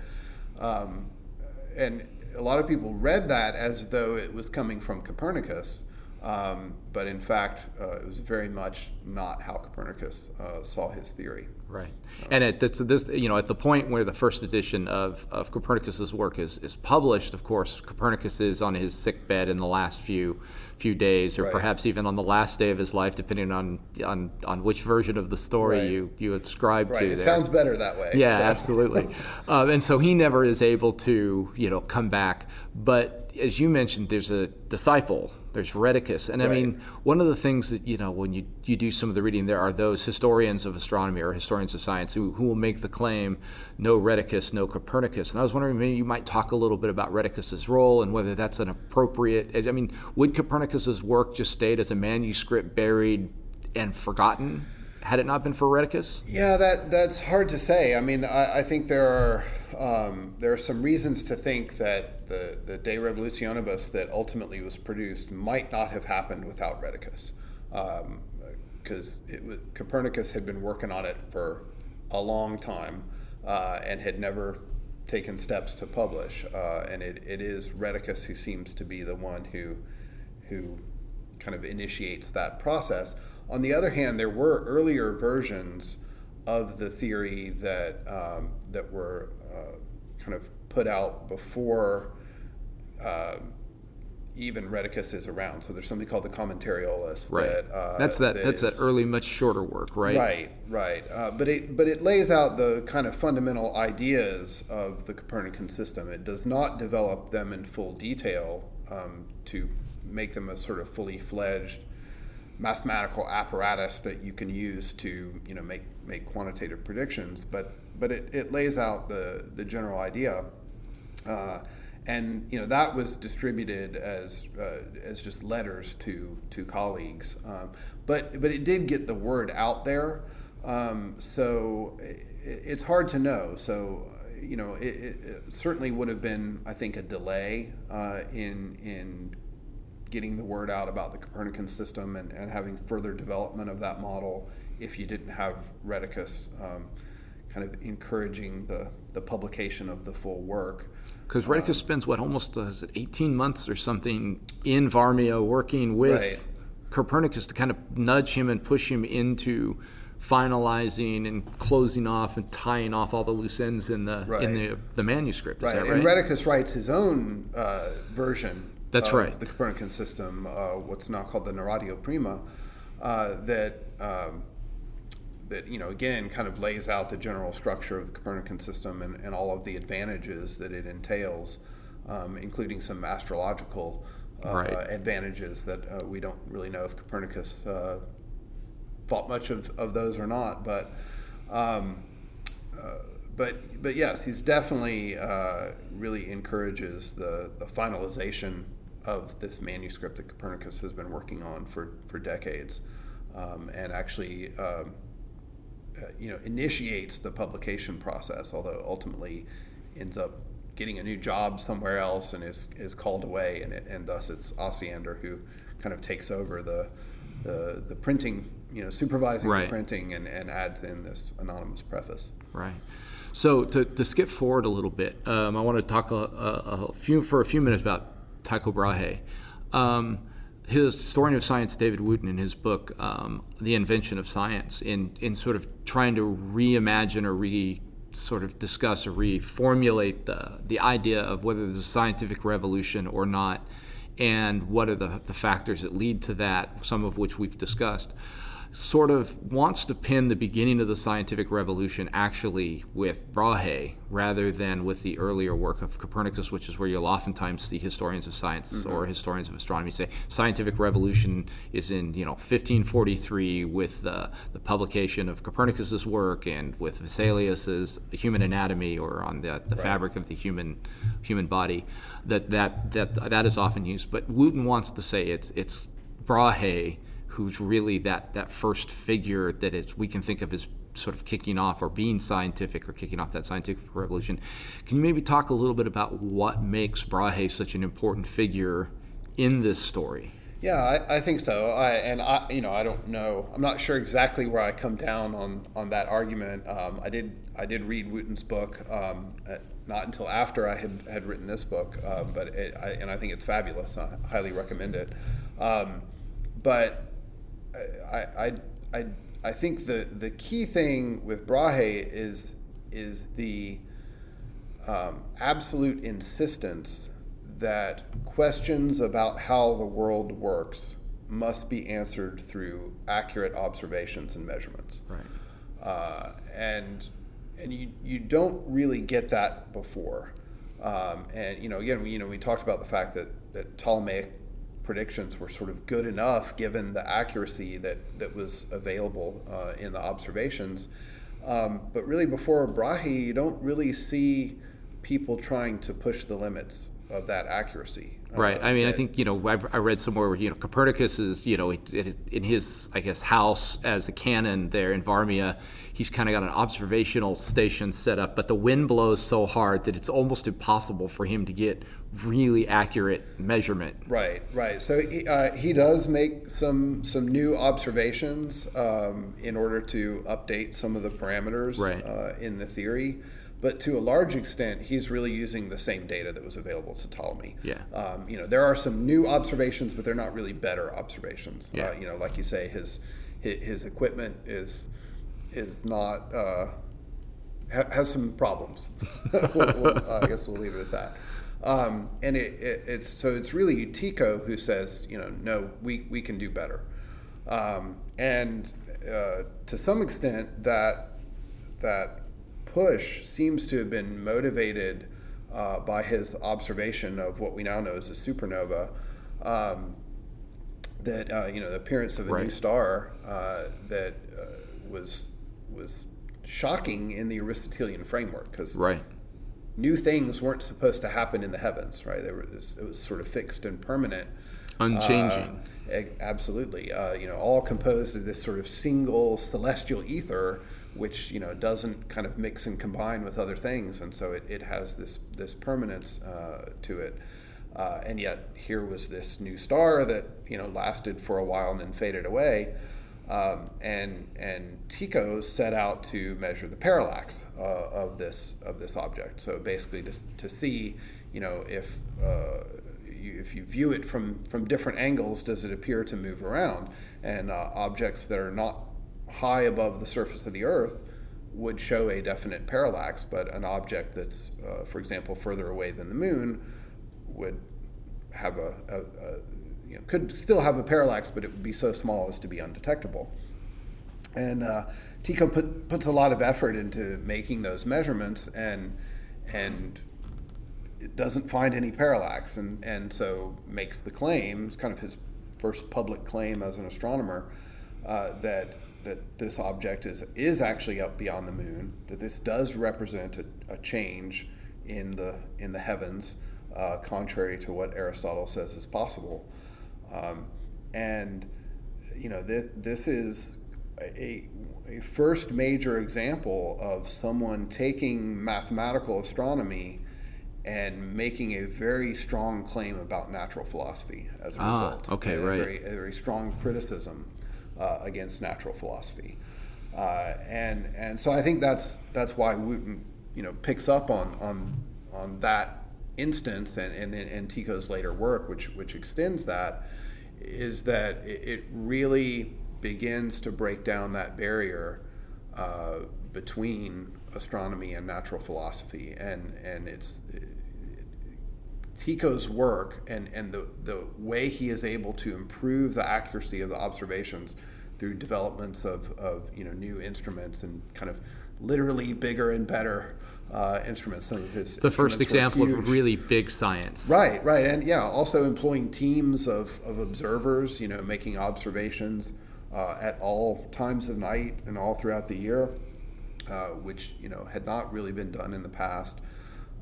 And a lot of people read that as though it was coming from Copernicus, but in fact, it was very much not how Copernicus saw his theory. Right. And at at the point where the first edition of Copernicus's work is published, of course, Copernicus is on his sickbed in the last few days, or Right. perhaps even on the last day of his life, depending on which version of the story Right. you ascribe Right. to. It there. sounds better that way. Yeah, So. absolutely. And so he never is able to come back. But as you mentioned, there's a disciple. There's Rheticus. And I Right. mean, one of the things that, when you do some of the reading, there are those historians of astronomy or historians of science who will make the claim, no Rheticus, no Copernicus. And I was wondering, maybe you might talk a little bit about Rheticus's role and whether that's an appropriate, I mean, would Copernicus's work just stayed as a manuscript buried and forgotten had it not been for Rheticus? Yeah, that's hard to say. I mean, I think there are some reasons to think that the De Revolutionibus that ultimately was produced might not have happened without Rheticus, because Copernicus had been working on it for a long time and had never taken steps to publish, and it is Rheticus who seems to be the one who kind of initiates that process. On the other hand, there were earlier versions of the theory that were kind of put out before even Rheticus is around. So there's something called the Commentariolus. Right. That's that early, much shorter work, right? Right. But it lays out the kind of fundamental ideas of the Copernican system. It does not develop them in full detail to make them a sort of fully fledged mathematical apparatus that you can use to make quantitative predictions, but it lays out the general idea, and that was distributed as just letters to colleagues, but it did get the word out there, so it's hard to know. So it certainly would have been, I think, a delay in getting the word out about the Copernican system and having further development of that model if you didn't have Rheticus kind of encouraging the publication of the full work. Because Rheticus spends, almost 18 months or something in Varmia working with Right. Copernicus to kind of nudge him and push him into finalizing and closing off and tying off all the loose ends in the manuscript. Is Right, that right? and Rheticus writes his own version That's of right. the Copernican system, what's now called the Narratio Prima, that again kind of lays out the general structure of the Copernican system and all of the advantages that it entails, including some astrological Right. advantages that we don't really know if Copernicus thought much of those or not, but yes, he's definitely really encourages the finalization of this manuscript that Copernicus has been working on for decades, and actually initiates the publication process, although ultimately ends up getting a new job somewhere else and is called away, and thus it's Osiander who kind of takes over the printing, supervising the printing and adds in this anonymous preface. Right. So to skip forward a little bit, I want to talk for a few minutes about Tycho Brahe. His historian of science, David Wooten, in his book, The Invention of Science, in sort of trying to reimagine or sort of discuss or reformulate the idea of whether there's a scientific revolution or not, and what are the factors that lead to that, some of which we've discussed, sort of wants to pin the beginning of the scientific revolution actually with Brahe rather than with the earlier work of Copernicus, which is where you'll oftentimes see historians of science or historians of astronomy say scientific revolution is in 1543 with the publication of Copernicus's work and with Vesalius's Human Anatomy, or on the fabric of the human body. That is often used, but Wooten wants to say it's Brahe who's really that first figure that we can think of as sort of kicking off or being scientific or kicking off that scientific revolution. Can you maybe talk a little bit about what makes Brahe such an important figure in this story? Yeah, I think so. I don't know. I'm not sure exactly where I come down on that argument. I did read Wooten's book, not until after I had written this book, but I think it's fabulous. I highly recommend it. But I think the key thing with Brahe is the absolute insistence that questions about how the world works must be answered through accurate observations and measurements. Right. And you don't really get that before. Again, we talked about the fact that Ptolemaic predictions were sort of good enough given the accuracy that was available in the observations. But really before Brahe, you don't really see people trying to push the limits of that accuracy. Right. I mean, I think, I read somewhere where, Copernicus is, in his, I guess, house as a canon there in Varmia, he's kind of got an observational station set up, but the wind blows so hard that it's almost impossible for him to get really accurate measurement. Right. So he does make some new observations in order to update some of the parameters in the theory. But to a large extent, he's really using the same data that was available to Ptolemy. Yeah. There are some new observations, but they're not really better observations. Yeah. Like you say, his equipment is not has some problems. I guess we'll leave it at that. And it's really Tycho who says, no, we can do better. And to some extent, that push seems to have been motivated by his observation of what we now know as a supernova, that the appearance of a new star that was shocking in the Aristotelian framework, because new things weren't supposed to happen in the heavens, right? It was sort of fixed and permanent, unchanging. Absolutely, all composed of this sort of single celestial ether, which doesn't kind of mix and combine with other things, and so it has this permanence to it. And yet here was this new star that lasted for a while and then faded away. And Tycho set out to measure the parallax of this object. So basically, to see, if you view it from different angles, does it appear to move around? And objects that are not high above the surface of the Earth would show a definite parallax, but an object that's, for example, further away than the Moon would have could still have a parallax, but it would be so small as to be undetectable. And Tycho puts a lot of effort into making those measurements, and it doesn't find any parallax, and so makes the claim, it's kind of his first public claim as an astronomer, that this object is actually up beyond the moon, that this does represent a change in the heavens, contrary to what Aristotle says is possible. And this is a first major example of someone taking mathematical astronomy and making a very strong claim about natural philosophy as a result. Okay, right. A very strong criticism against natural philosophy, and so I think that's why Wooten picks up on that instance, and Tycho's later work, which extends that, is that it really begins to break down that barrier between astronomy and natural philosophy, and it's Tycho's work and the way he is able to improve the accuracy of the observations through developments of new instruments and kind of literally bigger and better instruments. Some of his the first example of really big science. Right, and also employing teams of observers, making observations at all times of night and all throughout the year, which had not really been done in the past.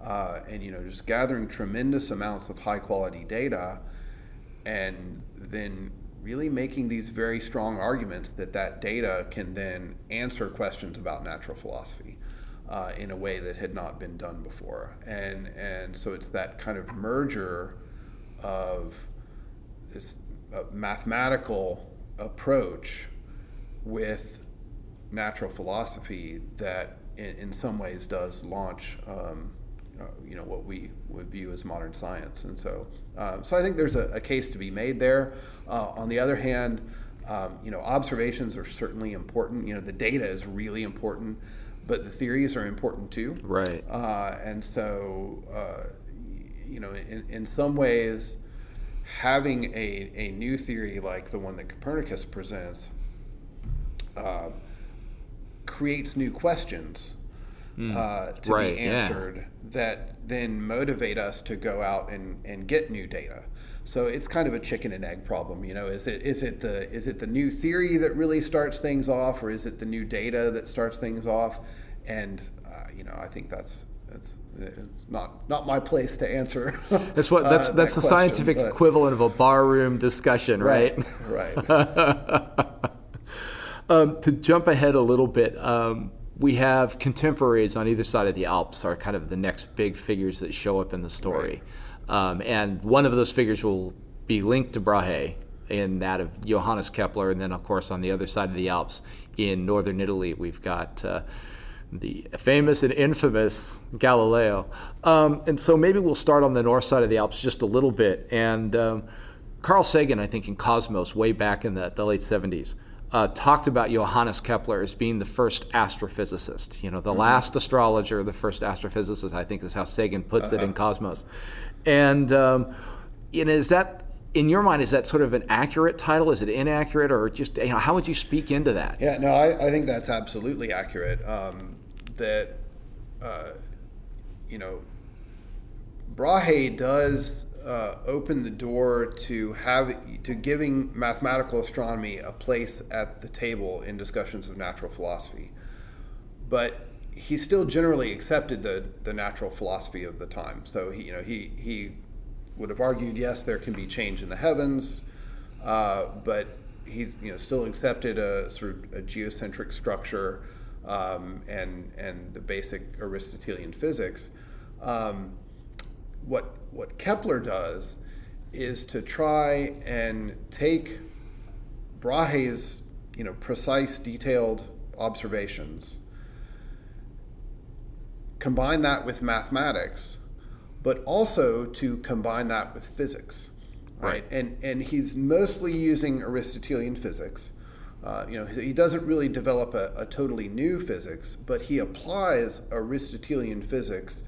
And just gathering tremendous amounts of high quality data, and then really making these very strong arguments that data can then answer questions about natural philosophy in a way that had not been done before. And so it's that kind of merger of this mathematical approach with natural philosophy that in some ways does launch what we would view as modern science. And so I think there's a case to be made there. On the other hand, observations are certainly important. The data is really important, but the theories are important too. Right. And so, in some ways, having a new theory like the one that Copernicus presents creates new questions to be answered that then motivate us to go out and get new data. So it's kind of a chicken and egg problem. Is it the new theory that really starts things off, or is it the new data that starts things off? And I think that's not my place to answer. That's the question, scientific equivalent of a barroom discussion, right? Right. To jump ahead a little bit, we have contemporaries on either side of the Alps are kind of the next big figures that show up in the story. Right. And one of those figures will be linked to Brahe in that of Johannes Kepler, and then of course on the other side of the Alps in northern Italy we've got the famous and infamous Galileo. And so maybe we'll start on the north side of the Alps just a little bit. And Carl Sagan, I think in Cosmos way back in the late 70s, talked about Johannes Kepler as being the first astrophysicist, the last astrologer, the first astrophysicist, I think is how Sagan puts it in Cosmos. And is that, in your mind, is that sort of an accurate title? Is it inaccurate, or just how would you speak into that? Yeah, no, I think that's absolutely accurate. Brahe does open the door to giving mathematical astronomy a place at the table in discussions of natural philosophy, but he still generally accepted the natural philosophy of the time. So he would have argued, yes, there can be change in the heavens, but he still accepted a sort of a geocentric structure and the basic Aristotelian physics. What Kepler does is to try and take Brahe's precise, detailed observations, combine that with mathematics, but also to combine that with physics, right? And he's mostly using Aristotelian physics. He doesn't really develop a totally new physics, but he applies Aristotelian physics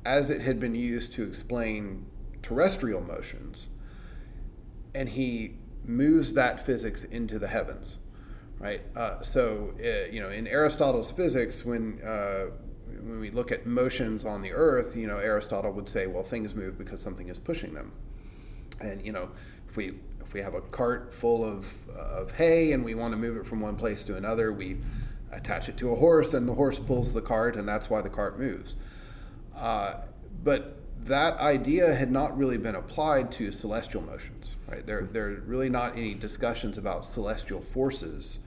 as it had been used to explain terrestrial motions, and he moves that physics into the heavens, right? In Aristotle's physics, when we look at motions on the Earth, Aristotle would say, well, things move because something is pushing them. And if we if we have a cart full of hay and we want to move it from one place to another, we attach it to a horse, and the horse pulls the cart, and that's why the cart moves. But that idea had not really been applied to celestial motions, right? There are really not any discussions about celestial forces,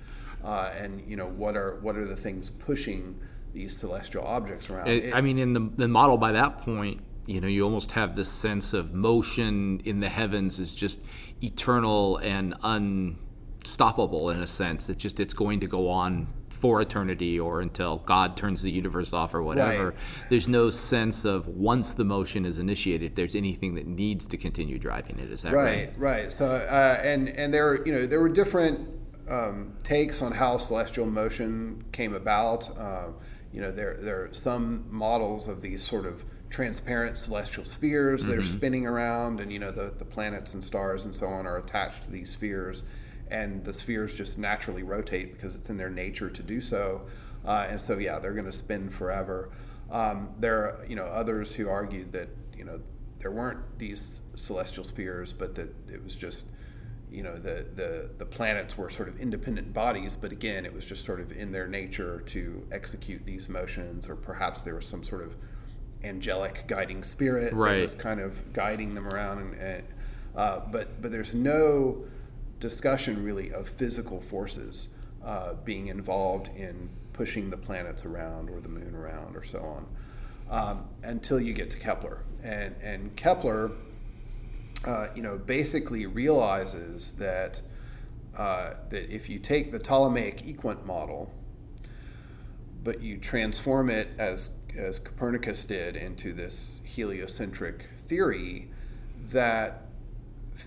and what are the things pushing these celestial objects around. In the model by that point, you almost have this sense of motion in the heavens is just eternal and unstoppable in a sense. It's going to go on for eternity or until God turns the universe off or whatever. Right. There's no sense of once the motion is initiated, there's anything that needs to continue driving it. Is that right? Right. So and there were different takes on how celestial motion came about. There are some models of these sort of transparent celestial spheres that are spinning around, and the planets and stars and so on are attached to these spheres, and the spheres just naturally rotate because it's in their nature to do so, and so they're going to spin forever. There are others who argued that there weren't these celestial spheres, but that it was just the planets were sort of independent bodies, but again, it was just sort of in their nature to execute these motions, or perhaps there was some sort of angelic guiding spirit that was kind of guiding them around. But there's no discussion really of physical forces being involved in pushing the planets around or the moon around or so on, until you get to Kepler. And Kepler basically realizes that if you take the Ptolemaic equant model, but you transform it as Copernicus did into this heliocentric theory, that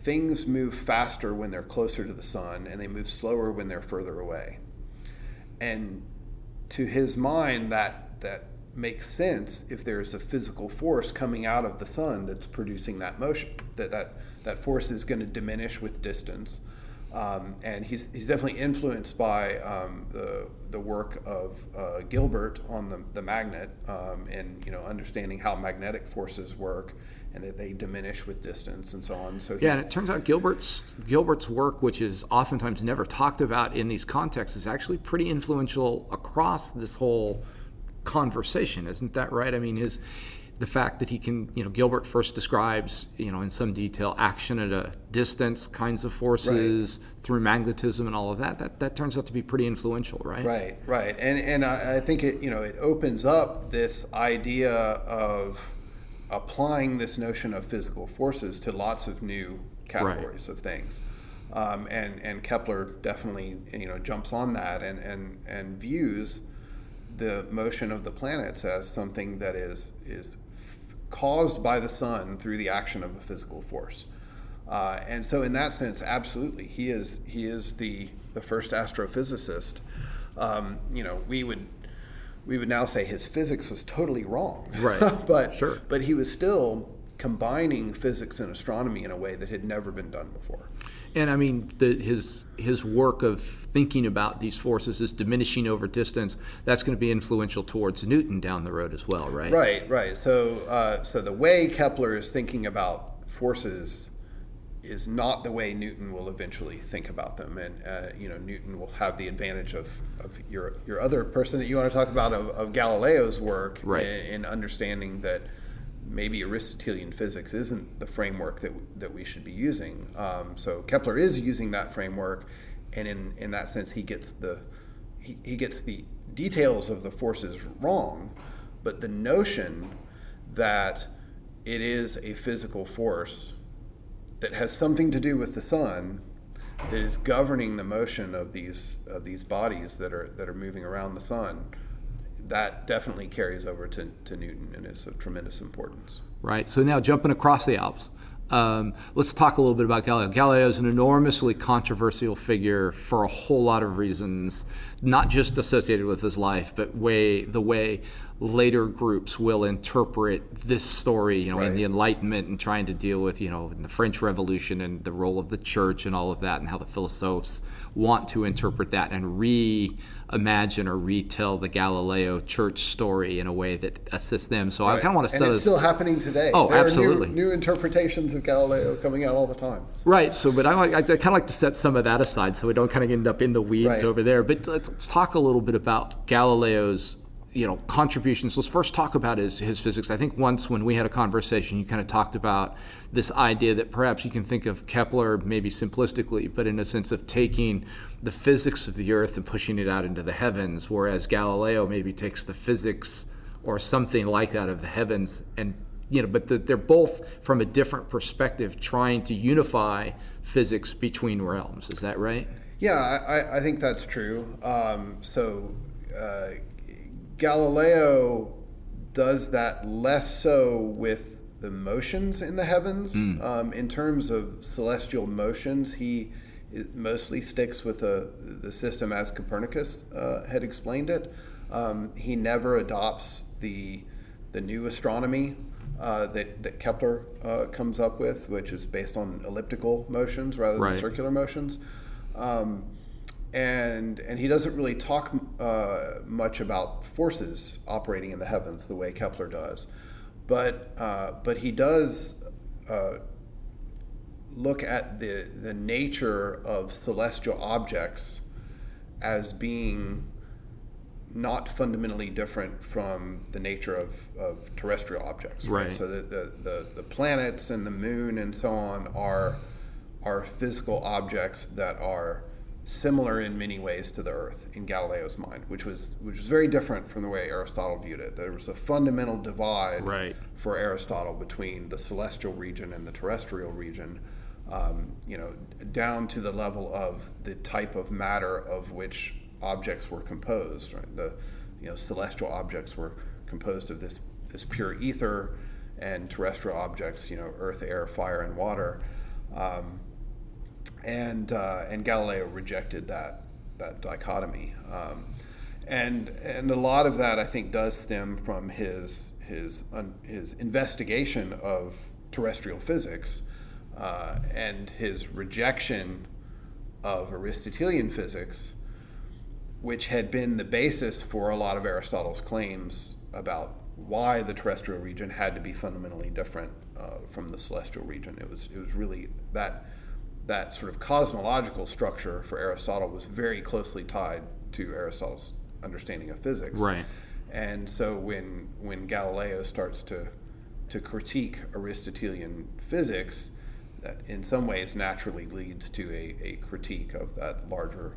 things move faster when they're closer to the sun and they move slower when they're further away. And to his mind, that makes sense if there's a physical force coming out of the sun that's producing that motion, that force is going to diminish with distance. And he's definitely influenced by the work of Gilbert on the magnet, and understanding how magnetic forces work and that they diminish with distance and so on. So and it turns out Gilbert's work, which is oftentimes never talked about in these contexts, is actually pretty influential across this whole conversation. Isn't that right? I mean, the fact that he can, Gilbert first describes, in some detail, action at a distance kinds of forces through magnetism and all of that turns out to be pretty influential, right? Right. And I think it opens up this idea of applying this notion of physical forces to lots of new categories of things. And Kepler definitely, jumps on that and views the motion of the planets as something that is caused by the sun through the action of a physical force. And so in that sense, absolutely, he is the first astrophysicist. We would now say his physics was totally wrong. Right. But he was still combining physics and astronomy in a way that had never been done before. And I mean, his work of thinking about these forces as diminishing over distance, that's going to be influential towards Newton down the road as well, right? Right. So the way Kepler is thinking about forces is not the way Newton will eventually think about them. And Newton will have the advantage of your other person that you want to talk about, of Galileo's work, in understanding that maybe Aristotelian physics isn't the framework that we should be using. So Kepler is using that framework, and in that sense, he gets the details of the forces wrong, but the notion that it is a physical force that has something to do with the sun, that is governing the motion of these bodies that are moving around the sun, that definitely carries over to Newton and is of tremendous importance. Right. So now jumping across the Alps, let's talk a little bit about Galileo. Galileo is an enormously controversial figure for a whole lot of reasons, not just associated with his life, but the way later groups will interpret this story, in the Enlightenment and trying to deal with, in the French Revolution and the role of the church and all of that, and how the philosophers want to interpret that and reimagine or retell the Galileo church story in a way that assists them. So I kind of want to and it's still happening today. Oh, there absolutely. Are new interpretations of Galileo coming out all the time. Right. So, but I kind of like to set some of that aside so we don't kind of end up in the weeds over there. But let's talk a little bit about Galileo's contributions. Let's first talk about his physics. I think once when we had a conversation, you kind of talked about this idea that perhaps you can think of Kepler maybe simplistically, but in a sense of taking the physics of the earth and pushing it out into the heavens, whereas Galileo maybe takes the physics or something like that of the heavens and but they're both from a different perspective trying to unify physics between realms. Is that right? Yeah, I think that's true. Galileo does that less so with the motions in the heavens. In terms of celestial motions, he mostly sticks with the system as Copernicus had explained it. He never adopts the new astronomy that Kepler comes up with, which is based on elliptical motions rather than circular motions. And he doesn't really talk much about forces operating in the heavens the way Kepler does, but he does look at the nature of celestial objects as being not fundamentally different from the nature of terrestrial objects. Right. So the planets and the moon and so on are physical objects that are similar in many ways to the Earth in Galileo's mind, which was very different from the way Aristotle viewed it. There was a fundamental divide for Aristotle between the celestial region and the terrestrial region, down to the level of the type of matter of which objects were composed. Right? The celestial objects were composed of this pure ether, and terrestrial objects, earth, air, fire, and water. And Galileo rejected that dichotomy, and a lot of that I think does stem from his investigation of terrestrial physics and his rejection of Aristotelian physics, which had been the basis for a lot of Aristotle's claims about why the terrestrial region had to be fundamentally different from the celestial region. It was really that sort of cosmological structure for Aristotle was very closely tied to Aristotle's understanding of physics. Right. And so when Galileo starts to critique Aristotelian physics, that in some ways naturally leads to a critique of that larger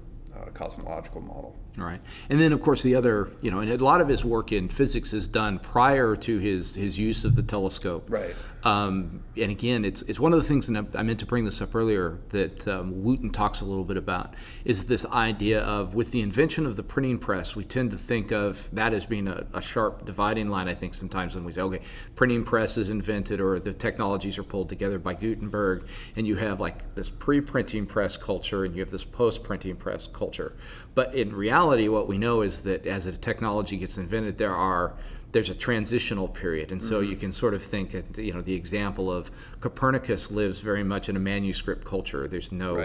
cosmological model. Right. And then, of course, the other, and a lot of his work in physics is done prior to his use of the telescope. Right. And again, it's one of the things, and I meant to bring this up earlier, that Wooten talks a little bit about, is this idea of, with the invention of the printing press, we tend to think of that as being a sharp dividing line, I think, sometimes when we say, okay, printing press is invented or the technologies are pulled together by Gutenberg, and you have like this pre-printing press culture and you have this post-printing press culture. But in reality, what we know is that as a technology gets invented, there's a transitional period, and so you can sort of think, the example of Copernicus lives very much in a manuscript culture. There's no,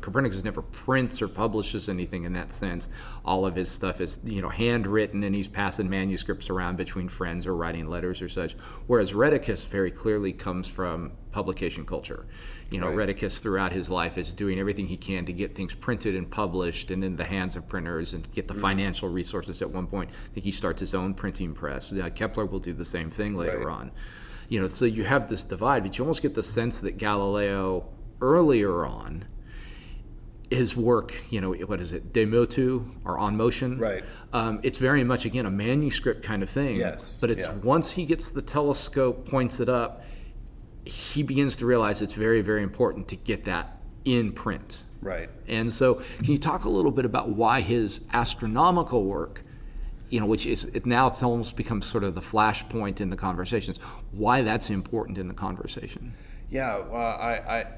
Copernicus never prints or publishes anything in that sense. All of his stuff is, handwritten, and he's passing manuscripts around between friends or writing letters or such. Whereas Rheticus very clearly comes from publication culture. Rheticus throughout his life is doing everything he can to get things printed and published and in the hands of printers and get the financial resources. At one point, I think he starts his own printing press. Kepler will do the same thing later on. So you have this divide, but you almost get the sense that Galileo, earlier on, his work, what is it, De Motu, or On Motion? Right. It's very much, again, a manuscript kind of thing. Yes. But it's once he gets the telescope, points it up, he begins to realize it's very, very important to get that in print. Right. And so can you talk a little bit about why his astronomical work, which is it's almost becomes sort of the flashpoint in the conversations, why that's important in the conversation? Yeah,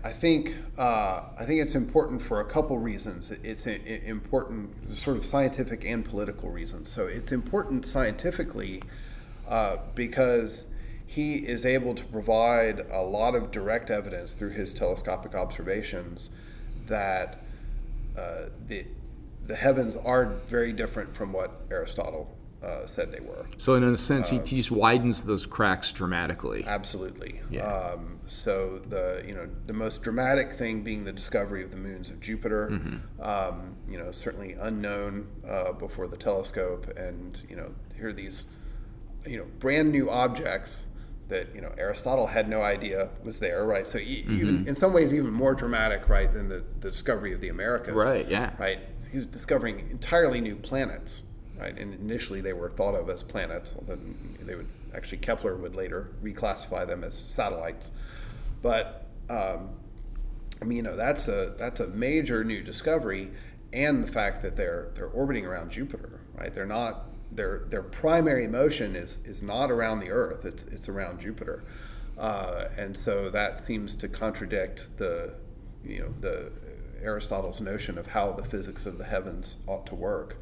I think it's important for a couple reasons. It's important, sort of scientific and political reasons. So it's important scientifically because he is able to provide a lot of direct evidence through his telescopic observations that the heavens are very different from what Aristotle said they were. So in a sense, he just widens those cracks dramatically. Absolutely. Yeah. So the most dramatic thing being the discovery of the moons of Jupiter. Certainly unknown before the telescope, and here are these brand new objects that Aristotle had no idea was there, right? So even in some ways even more dramatic, right, than the discovery of the Americas. Right. Yeah. Right. He's discovering entirely new planets. Right, and initially they were thought of as planets. Then Kepler would later reclassify them as satellites. But that's a major new discovery, and the fact that they're orbiting around Jupiter. Right, they're not their primary motion is not around the Earth. It's around Jupiter, and so that seems to contradict the Aristotle's notion of how the physics of the heavens ought to work.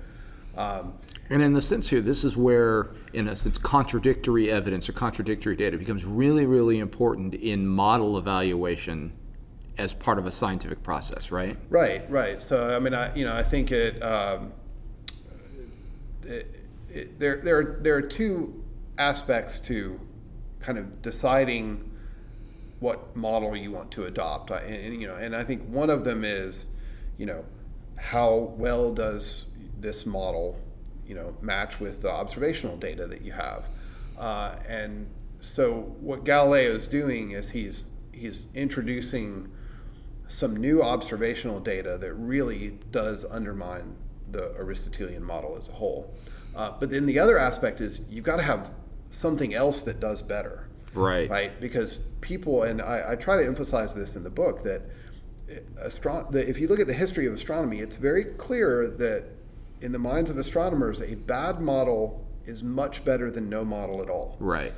And in the sense here, this is where, in a sense, contradictory evidence or contradictory data becomes really, really important in model evaluation as part of a scientific process, right? Right. So I think there are two aspects to kind of deciding what model you want to adopt, and I think one of them is, how well does this model, match with the observational data that you have, and so what Galileo is doing is he's introducing some new observational data that really does undermine the Aristotelian model as a whole. But then the other aspect is you've got to have something else that does better, right? Because people, and I try to emphasize this in the book, that if you look at the history of astronomy, it's very clear that in the minds of astronomers, a bad model is much better than no model at all. Right.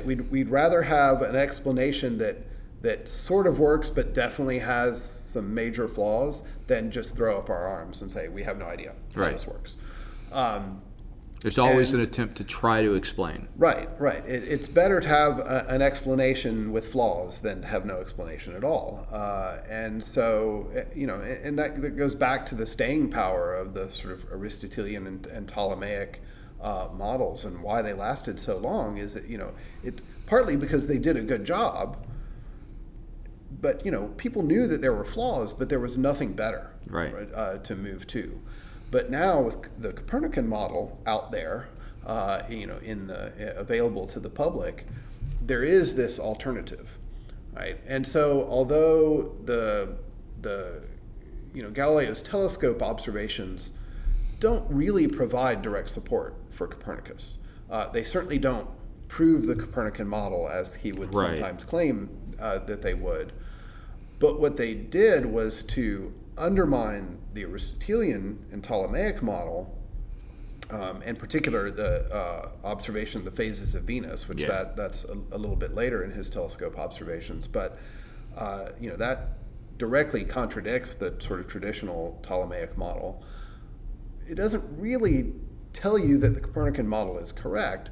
We'd rather have an explanation that sort of works but definitely has some major flaws than just throw up our arms and say we have no idea how this works. There's always an attempt to try to explain. Right. It's better to have an explanation with flaws than to have no explanation at all. And so, and that goes back to the staying power of the sort of Aristotelian and Ptolemaic models, and why they lasted so long is that, it's partly because they did a good job, but, people knew that there were flaws, but there was nothing better to move to. But now with the Copernican model out there, available to the public, there is this alternative, right? And so although the Galileo's telescope observations don't really provide direct support for Copernicus, they certainly don't prove the Copernican model as he would sometimes claim that they would. But what they did was to undermine the Aristotelian and Ptolemaic model, in particular the observation of the phases of Venus, which that's a little bit later in his telescope observations. But that directly contradicts the sort of traditional Ptolemaic model. It doesn't really tell you that the Copernican model is correct,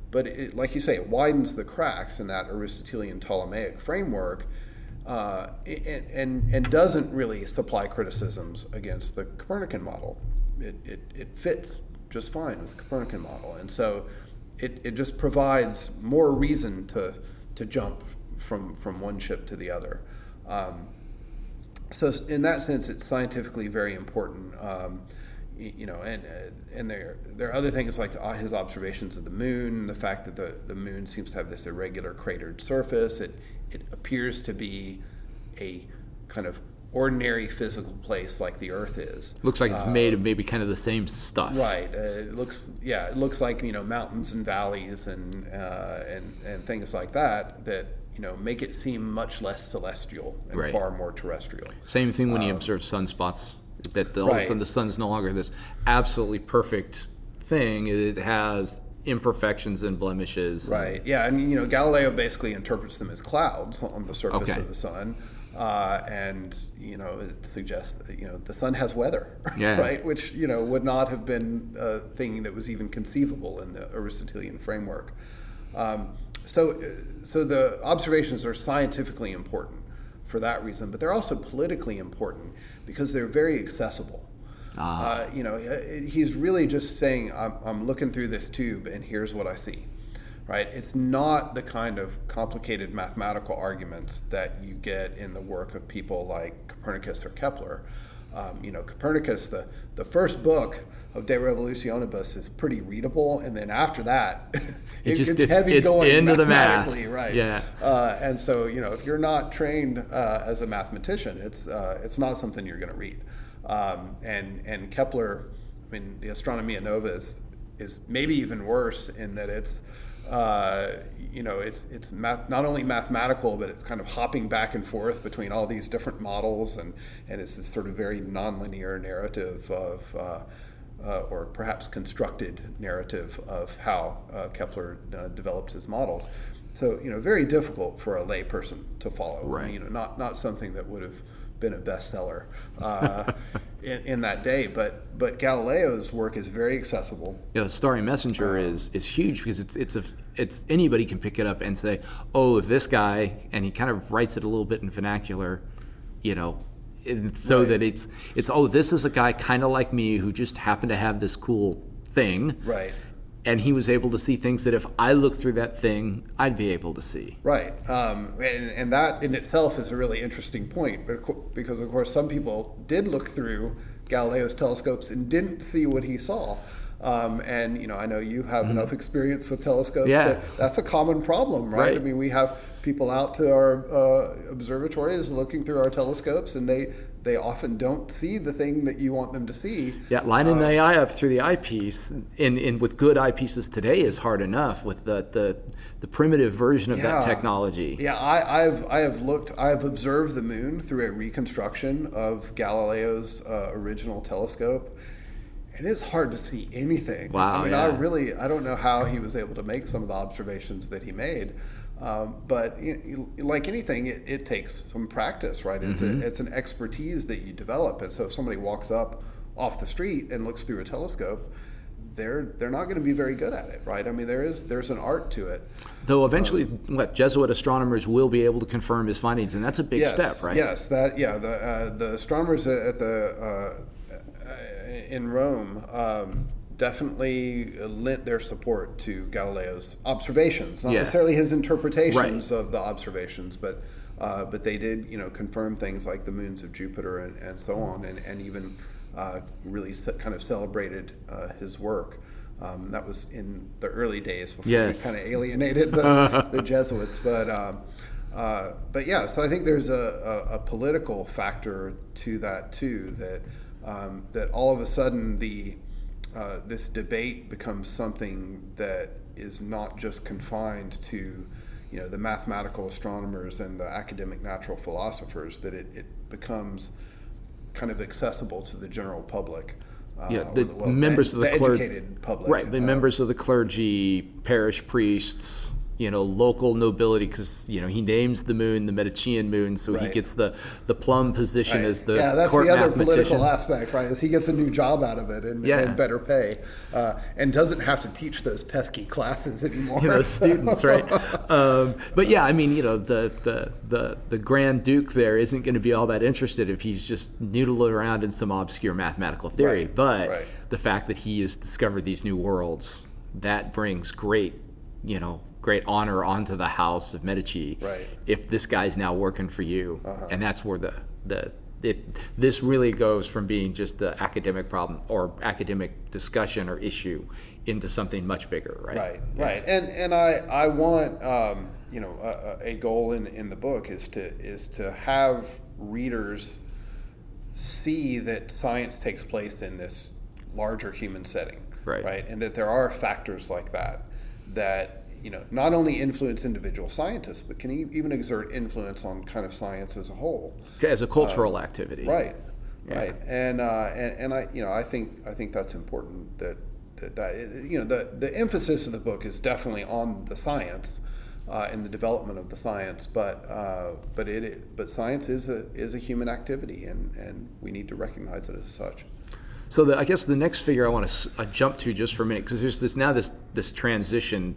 but it, like you say, it widens the cracks in that Aristotelian Ptolemaic framework. And doesn't really supply criticisms against the Copernican model. It fits just fine with the Copernican model, and so it just provides more reason to jump from one ship to the other. So in that sense, it's scientifically very important. And there are other things like his observations of the moon, the fact that the moon seems to have this irregular cratered surface. It appears to be a kind of ordinary physical place like the Earth is. Looks like it's made of maybe kind of the same stuff. Right. It looks like mountains and valleys and things like that make it seem much less celestial and far more terrestrial. Same thing when you observe sunspots. That all of a sudden the sun's no longer this absolutely perfect thing. It has imperfections and blemishes. Right. Yeah. Galileo basically interprets them as clouds on the surface of the sun, and it suggests that the sun has weather, right? Which would not have been a thing that was even conceivable in the Aristotelian framework. So the observations are scientifically important for that reason, but they're also politically important because they're very accessible. He's really just saying, I'm looking through this tube and here's what I see, right? It's not the kind of complicated mathematical arguments that you get in the work of people like Copernicus or Kepler. Copernicus, the first book of De Revolutionibus is pretty readable, and then after that, it's heavy going into the math, right? Yeah. And so, if you're not trained as a mathematician, it's not something you're going to read. And Kepler, I mean, the Astronomia Nova is maybe even worse in that it's not only mathematical, but it's kind of hopping back and forth between all these different models, and it's this sort of very nonlinear narrative of, or perhaps constructed narrative of how Kepler developed his models. So, very difficult for a lay person to follow. Right. Not something that would have been a bestseller in that day, but Galileo's work is very accessible. The Starry Messenger is huge because it's anybody can pick it up and say, oh, if this guy, and he kind of writes it a little bit in vernacular, that it's this is a guy kind of like me who just happened to have this cool thing, right? And he was able to see things that if I looked through that thing, I'd be able to see. Right. And that in itself is a really interesting point, because, of course, some people did look through Galileo's telescopes and didn't see what he saw. And, I know you have enough experience with telescopes that's a common problem, right? I mean, we have people out to our observatories looking through our telescopes, and they often don't see the thing that you want them to see. Yeah, lining the eye up through the eyepiece, with good eyepieces today is hard enough with the primitive version of that technology. Yeah, I've observed the moon through a reconstruction of Galileo's original telescope. And it's hard to see anything. Wow, I don't know how he was able to make some of the observations that he made. But like anything, it takes some practice, right? It's an expertise that you develop. And so if somebody walks up off the street and looks through a telescope, they're not going to be very good at it, right? I mean, there's an art to it. Though eventually, Jesuit astronomers will be able to confirm his findings, and that's a big step, right? Yes, the astronomers at in Rome definitely lent their support to Galileo's observations, not necessarily his interpretations of the observations, but they did, confirm things like the moons of Jupiter and so on, and even really kind of celebrated his work. That was in the early days before he kind of alienated the Jesuits, but yeah. So I think there's a political factor to that too, that all of a sudden this debate becomes something that is not just confined to the mathematical astronomers and the academic natural philosophers, that it becomes kind of accessible to the general public. Members of the educated public, right? The members of the clergy, parish priests, local nobility, because he names the moon the Medicean moon, so he gets the plum position as the that's court the other mathematician. Political aspect, right? Is he gets a new job out of it and better pay, and doesn't have to teach those pesky classes anymore. Students, right? But yeah, I mean, the Grand Duke there isn't going to be all that interested if he's just noodling around in some obscure mathematical theory. But the fact that he has discovered these new worlds, that brings great honor onto the house of Medici. Right. If this guy's now working for you, and that's where this really goes from being just the academic problem or academic discussion or issue into something much bigger, right? Right. And I want a goal in the book is to have readers see that science takes place in this larger human setting, right? And that there are factors like that not only influence individual scientists, but can even exert influence on kind of science as a whole, as a cultural activity. Right. And I think that's important. That the emphasis of the book is definitely on the science and the development of the science, but science is a human activity, and we need to recognize it as such. So I guess the next figure I want to jump to just for a minute, because there's this transition,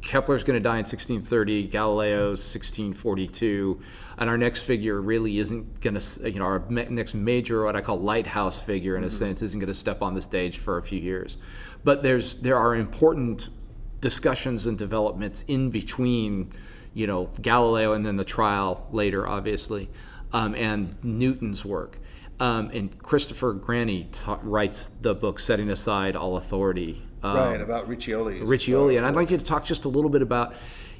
Kepler's going to die in 1630, Galileo's 1642, and our next figure really isn't going to, our next major, what I call lighthouse figure in a sense, isn't going to step on the stage for a few years. But there are important discussions and developments in between, Galileo and then the trial later, obviously, and Newton's work. And Christopher Granny writes the book Setting Aside All Authority. Right, about Riccioli. And I'd like you to talk just a little bit about,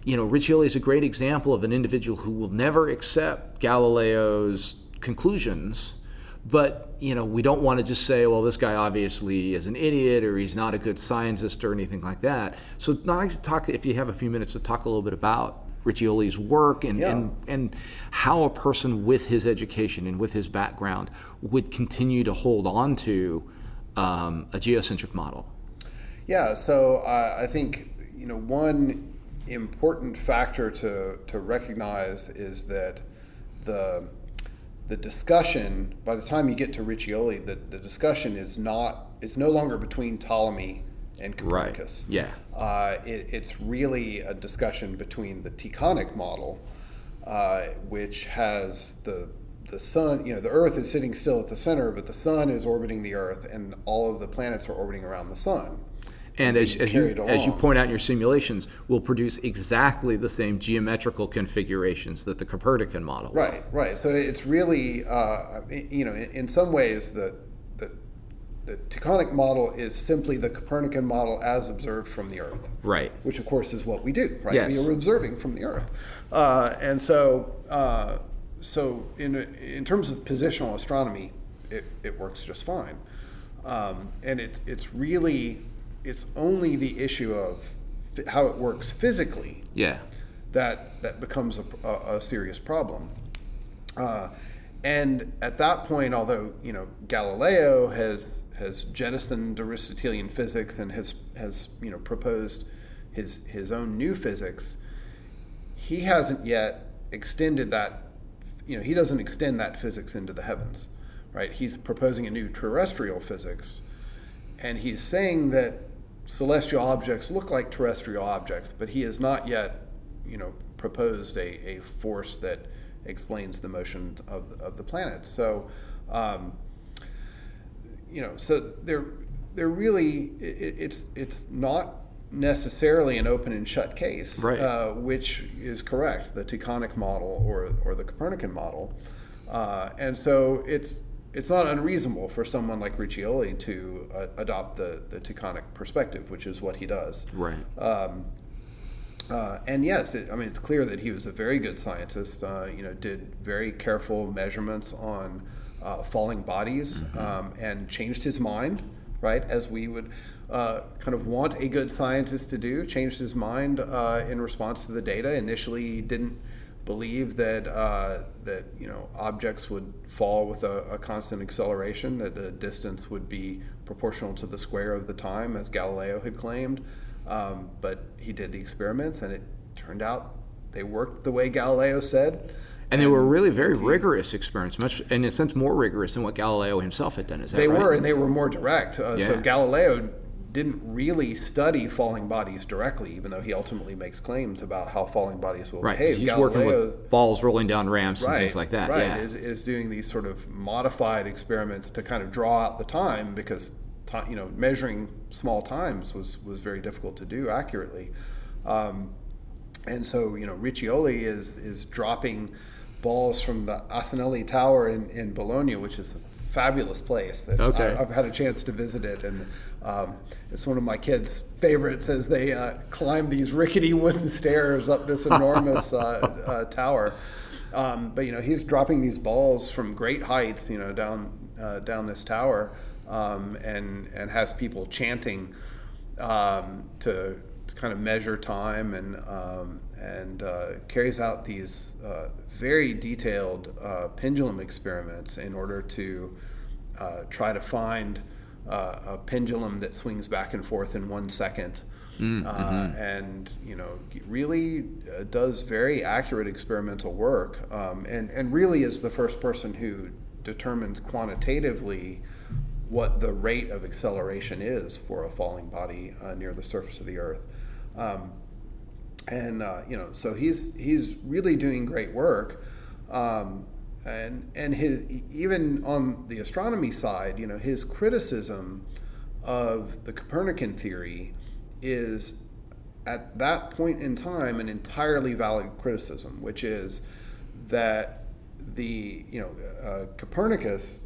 Riccioli is a great example of an individual who will never accept Galileo's conclusions, but, we don't want to just say, well, this guy obviously is an idiot or he's not a good scientist or anything like that. So I'd like to talk, if you have a few minutes, to talk a little bit about Riccioli's work and how a person with his education and with his background would continue to hold on to a geocentric model. Yeah, so I think one important factor to recognize is that the discussion, by the time you get to Riccioli, the discussion is no longer between Ptolemy and Copernicus. Right. Yeah. It's really a discussion between the Tychonic model, which has the sun, the Earth is sitting still at the center, but the sun is orbiting the Earth, and all of the planets are orbiting around the sun. And as you point out in your simulations, will produce exactly the same geometrical configurations that the Copernican model will. Right. So it's really, in some ways, the Tychonic model is simply the Copernican model as observed from the Earth. Right. Which, of course, is what we do, right? Yes. We are observing from the Earth. And so in terms of positional astronomy, it works just fine. And it's only the issue of how it works physically that becomes a serious problem. And at that point, although Galileo has jettisoned Aristotelian physics and has proposed his own new physics, he hasn't yet extended that. He doesn't extend that physics into the heavens, right? He's proposing a new terrestrial physics, and he's saying that celestial objects look like terrestrial objects, but he has not yet, proposed a force that explains the motion of the planets. So, so they're really, it's not necessarily an open and shut case, right. Which is correct, the Tychonic model or the Copernican model, and so it's not unreasonable for someone like Riccioli to adopt the Tychonic perspective, which is what he does. Right. And yes, it's clear that he was a very good scientist. Did very careful measurements on falling bodies, and changed his mind, right, as we would kind of want a good scientist to do. Changed his mind in response to the data. Initially, he didn't believe that objects would fall with a constant acceleration, that the distance would be proportional to the square of the time, as Galileo had claimed. But he did the experiments, and it turned out they worked the way Galileo said. And they were really very rigorous experiments, much, in a sense, more rigorous than what Galileo himself had done. Is that right? They were, and they were more direct. So Galileo didn't really study falling bodies directly, even though he ultimately makes claims about how falling bodies will behave. He's working with balls rolling down ramps and things like that. Right, is doing these sort of modified experiments to kind of draw out the time, because measuring small times was very difficult to do accurately. And so Riccioli is dropping balls from the Asinelli Tower in Bologna, which is a fabulous place. I've had a chance to visit it, and it's one of my kids' favorites as they climb these rickety wooden stairs up this enormous tower. But he's dropping these balls from great heights, down this tower, and has people chanting to kind of measure time, and carries out these very detailed pendulum experiments in order to try to find a pendulum that swings back and forth in 1 second. And really does very accurate experimental work, and really is the first person who determines quantitatively what the rate of acceleration is for a falling body near the surface of the Earth. And so he's really doing great work. And his, even on the astronomy side, his criticism of the Copernican theory is at that point in time an entirely valid criticism, which is that Copernicus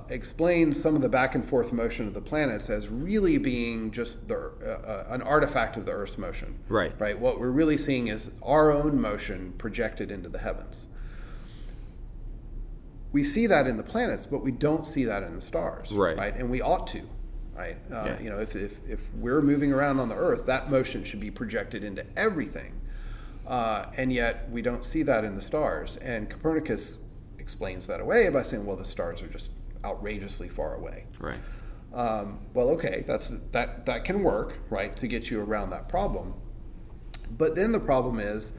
explains some of the back and forth motion of the planets as really being just an artifact of the Earth's motion. Right. Right. What we're really seeing is our own motion projected into the heavens. We see that in the planets, but we don't see that in the stars. Right. And we ought to. Right. If we're moving around on the Earth, that motion should be projected into everything. And yet we don't see that in the stars. And Copernicus explains that away by saying, well, the stars are just outrageously far away. Right. Well, okay, that can work, right, to get you around that problem. But then the problem is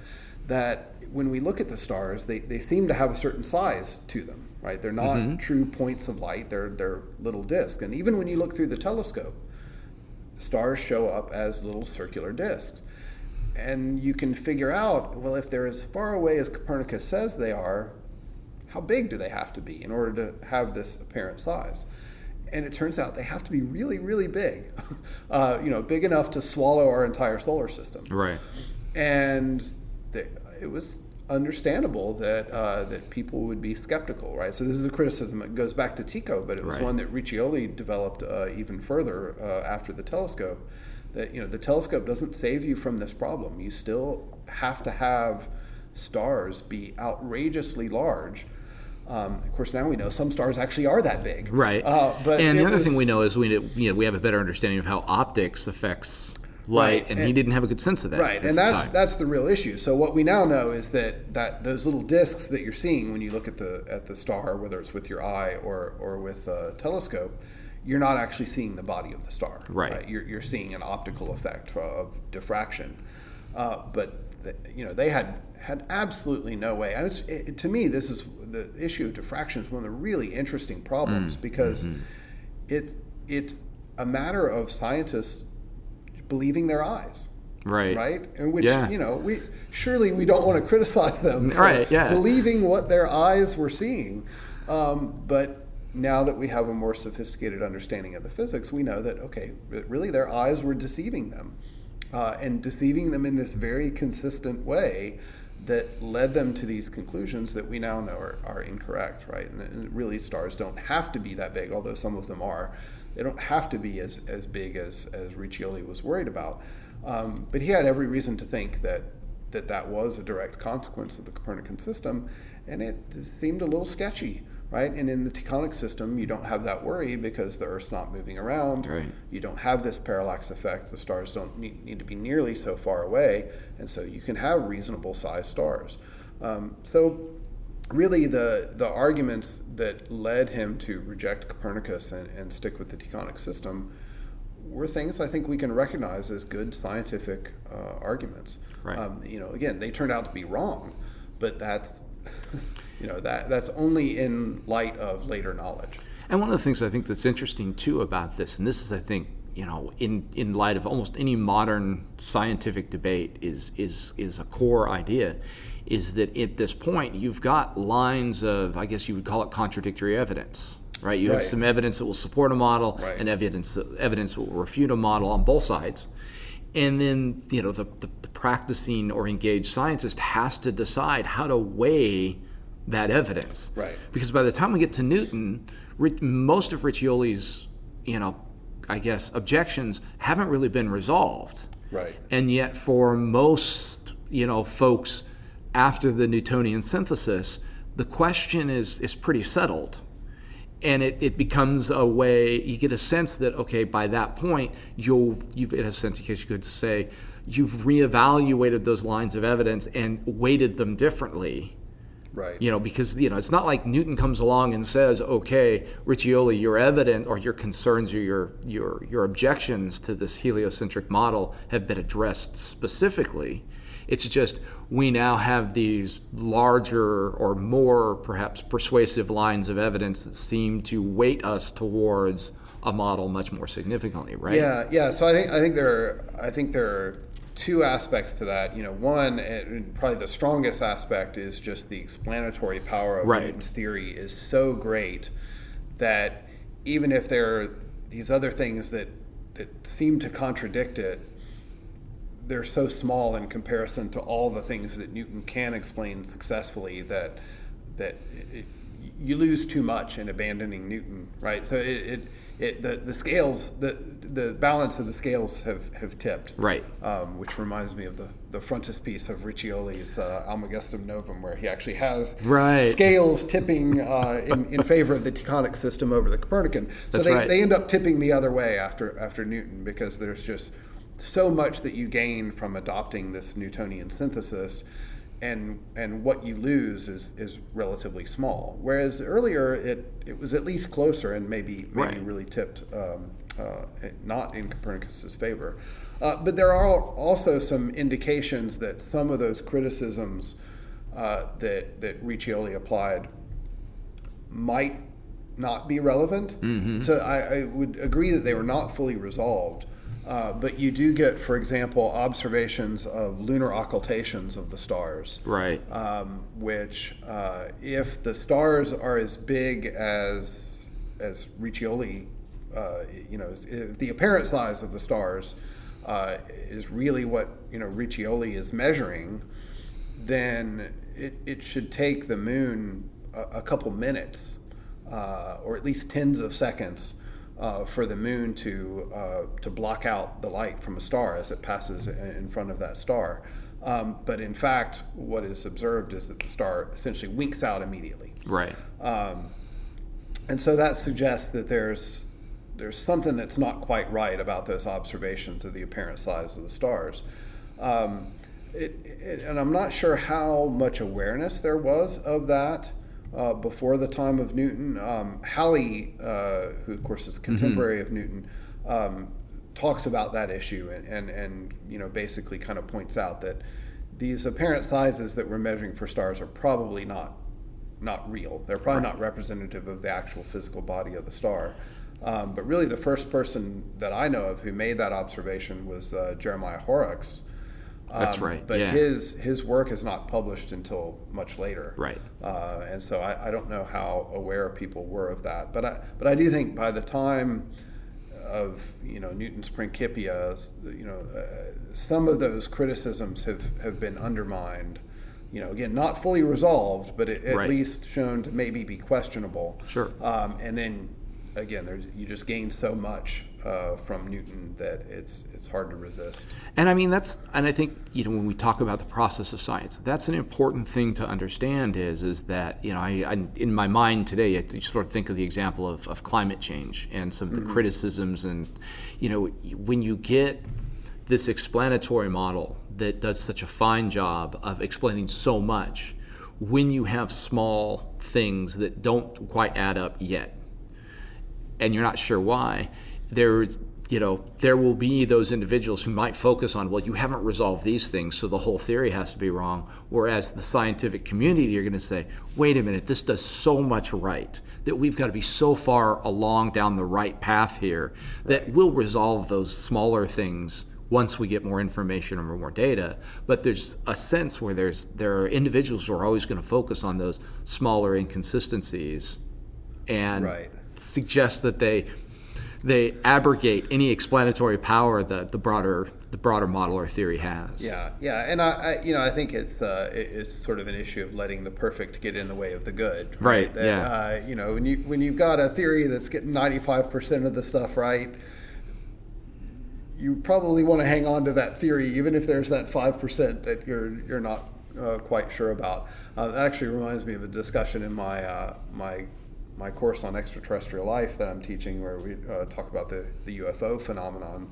that when we look at the stars, they seem to have a certain size to them, right? They're not true points of light. They're little disks. And even when you look through the telescope, stars show up as little circular disks. And you can figure out, well, if they're as far away as Copernicus says they are, how big do they have to be in order to have this apparent size? And it turns out they have to be really, really big, big enough to swallow our entire solar system. Right. And it was understandable that people would be skeptical, right? So this is a criticism. It goes back to Tycho, but it was one that Riccioli developed even further after the telescope. That the telescope doesn't save you from this problem. You still have to have stars be outrageously large. Of course, now we know some stars actually are that big. Right. But the other thing we know is we have a better understanding of how optics affects light, and he didn't have a good sense of that. Right, and that's the real issue. So what we now know is that those little disks that you're seeing when you look at the star, whether it's with your eye or with a telescope, you're not actually seeing the body of the star. Right. You're seeing an optical effect of diffraction. But they had absolutely no way. And to me, this is the issue of diffraction is one of the really interesting problems because it's a matter of scientists believing their eyes. Right. And which we don't want to criticize them for believing what their eyes were seeing. But now that we have a more sophisticated understanding of the physics, we know that really their eyes were deceiving them. And deceiving them in this very consistent way that led them to these conclusions that we now know are incorrect, right? And really stars don't have to be that big, although some of them are. They don't have to be as big as Riccioli was worried about. But he had every reason to think that was a direct consequence of the Copernican system, and it seemed a little sketchy. Right, and in the Tychonic system, you don't have that worry because the Earth's not moving around. Right. You don't have this parallax effect. The stars don't need to be nearly so far away, and so you can have reasonable sized stars. So really the arguments that led him to reject Copernicus and stick with the Tychonic system were things I think we can recognize as good scientific arguments. Right. Again, they turned out to be wrong, but that's that's only in light of later knowledge. And one of the things I think that's interesting too about this, and this is, I think, in light of almost any modern scientific debate, is a core idea, is that at this point you've got lines of, I guess you would call it contradictory evidence. Right? You have some evidence that will support a model, and evidence that will refute a model on both sides. And then, the practicing or engaged scientist has to decide how to weigh that evidence. Right. Because by the time we get to Newton, most of Riccioli's, objections haven't really been resolved. Right. And yet for most, folks after the Newtonian synthesis, the question is pretty settled. And it becomes a way, you get a sense that, by that point, you've, in a sense, in case you could say, you've reevaluated those lines of evidence and weighted them differently. Right. Because, it's not like Newton comes along and says, Riccioli, your evidence or your concerns or your objections to this heliocentric model have been addressed specifically. It's just we now have these larger or more perhaps persuasive lines of evidence that seem to weight us towards a model much more significantly, right? Yeah. So I think there are two aspects to that. One, and probably the strongest aspect, is just the explanatory power of Newton's theory is so great that even if there are these other things that seem to contradict it, they're so small in comparison to all the things that Newton can explain successfully that you lose too much in abandoning Newton, right? So the scales, the balance of the scales have tipped, right? Which reminds me of the frontispiece of Riccioli's Almagestum Novum, where he actually has scales tipping in favor of the Tychonic system over the Copernican. So they end up tipping the other way after Newton, because there's just so much that you gain from adopting this Newtonian synthesis, and what you lose is relatively small. Whereas earlier it was at least closer, and maybe really tipped not in Copernicus's favor. But there are also some indications that some of those criticisms that Riccioli applied might not be relevant. Mm-hmm. So I would agree that they were not fully resolved. But you do get, for example, observations of lunar occultations of the stars. Right. Which, if the stars are as big as Riccioli, if the apparent size of the stars is really what Riccioli is measuring, then it should take the moon a couple minutes, or at least tens of seconds, for the moon to block out the light from a star as it passes in front of that star. But in fact, what is observed is that the star essentially winks out immediately. Right. And so that suggests that there's something that's not quite right about those observations of the apparent size of the stars. And I'm not sure how much awareness there was of that before the time of Newton. Halley, who of course is a contemporary of Newton, talks about that issue and basically kind of points out that these apparent sizes that we're measuring for stars are probably not real. They're probably not representative of the actual physical body of the star. But really the first person that I know of who made that observation was Jeremiah Horrocks. That's right. But his work is not published until much later. Right. And so I don't know how aware people were of that. But I do think by the time of Newton's Principia, some of those criticisms have been undermined. Again, not fully resolved, but at least shown to maybe be questionable. Sure. And then again, you just gain so much from Newton that it's hard to resist. And I mean I think when we talk about the process of science, that's an important thing to understand is that I in my mind today I sort of think of the example of climate change and some of the criticisms, and when you get this explanatory model that does such a fine job of explaining so much, when you have small things that don't quite add up yet, and you're not sure why, there will be those individuals who might focus on, well, you haven't resolved these things, so the whole theory has to be wrong. Whereas the scientific community, you're going to say, wait a minute, this does so much right that we've got to be so far along down the right path here that we'll resolve those smaller things once we get more information or more data. But there's a sense where there are individuals who are always going to focus on those smaller inconsistencies and suggest that they abrogate any explanatory power that the broader model or theory has. Yeah, and I think it's sort of an issue of letting the perfect get in the way of the good. Right. That, when you've got a theory that's getting 95% of the stuff right, you probably want to hang on to that theory, even if there's that 5% that you're not quite sure about. That actually reminds me of a discussion in my course on extraterrestrial life that I'm teaching, where we talk about the UFO phenomenon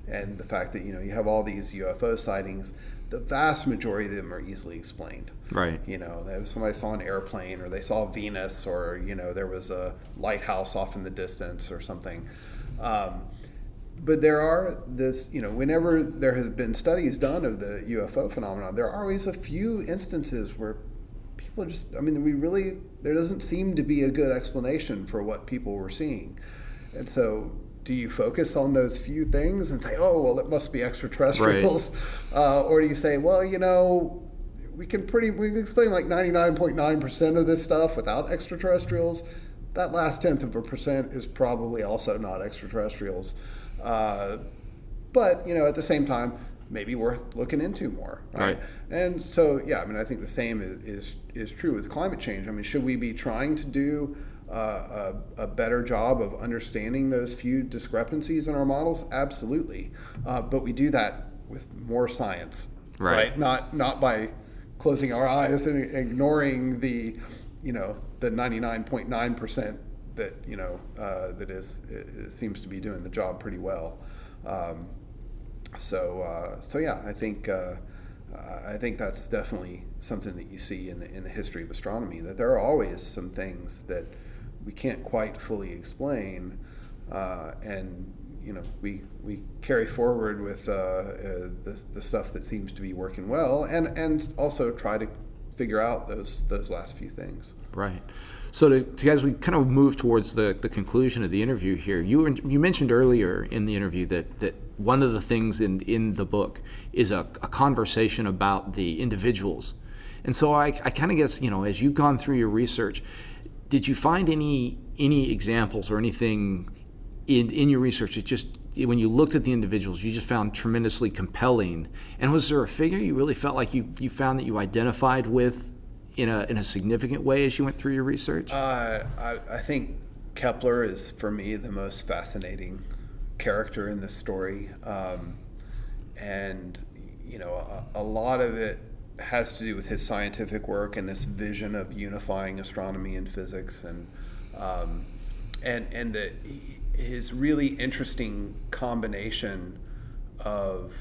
and the fact that you have all these UFO sightings. The vast majority of them are easily explained. Right. Somebody saw an airplane, or they saw Venus, or there was a lighthouse off in the distance or something. But there are whenever there has been studies done of the UFO phenomenon, there are always a few instances where people just, there doesn't seem to be a good explanation for what people were seeing. And so do you focus on those few things and say, oh, well, it must be extraterrestrials? Right. Or do you say, well, we can explain like 99.9% of this stuff without extraterrestrials. That last 1/10% is probably also not extraterrestrials. But, at the same time, maybe worth looking into more. Right. And so, I think the same is true with climate change. Should we be trying to do a better job of understanding those few discrepancies in our models? Absolutely. But we do that with more science, right? Not by closing our eyes and ignoring the 99.9% that it seems to be doing the job pretty well. I think that's definitely something that you see in the history of astronomy, that there are always some things that we can't quite fully explain, and we carry forward with the stuff that seems to be working well, and also try to figure out those last few things. Right. So as we kind of move towards the conclusion of the interview here, you mentioned earlier in the interview that one of the things in the book is a conversation about the individuals. And so I kind of guess, as you've gone through your research, did you find any examples or anything in your research that just, when you looked at the individuals, you just found tremendously compelling? And was there a figure you really felt like you found that you identified with in a significant way as you went through your research? I think Kepler is, for me, the most fascinating character in this story, and a lot of it has to do with his scientific work and this vision of unifying astronomy and physics, and his really interesting combination of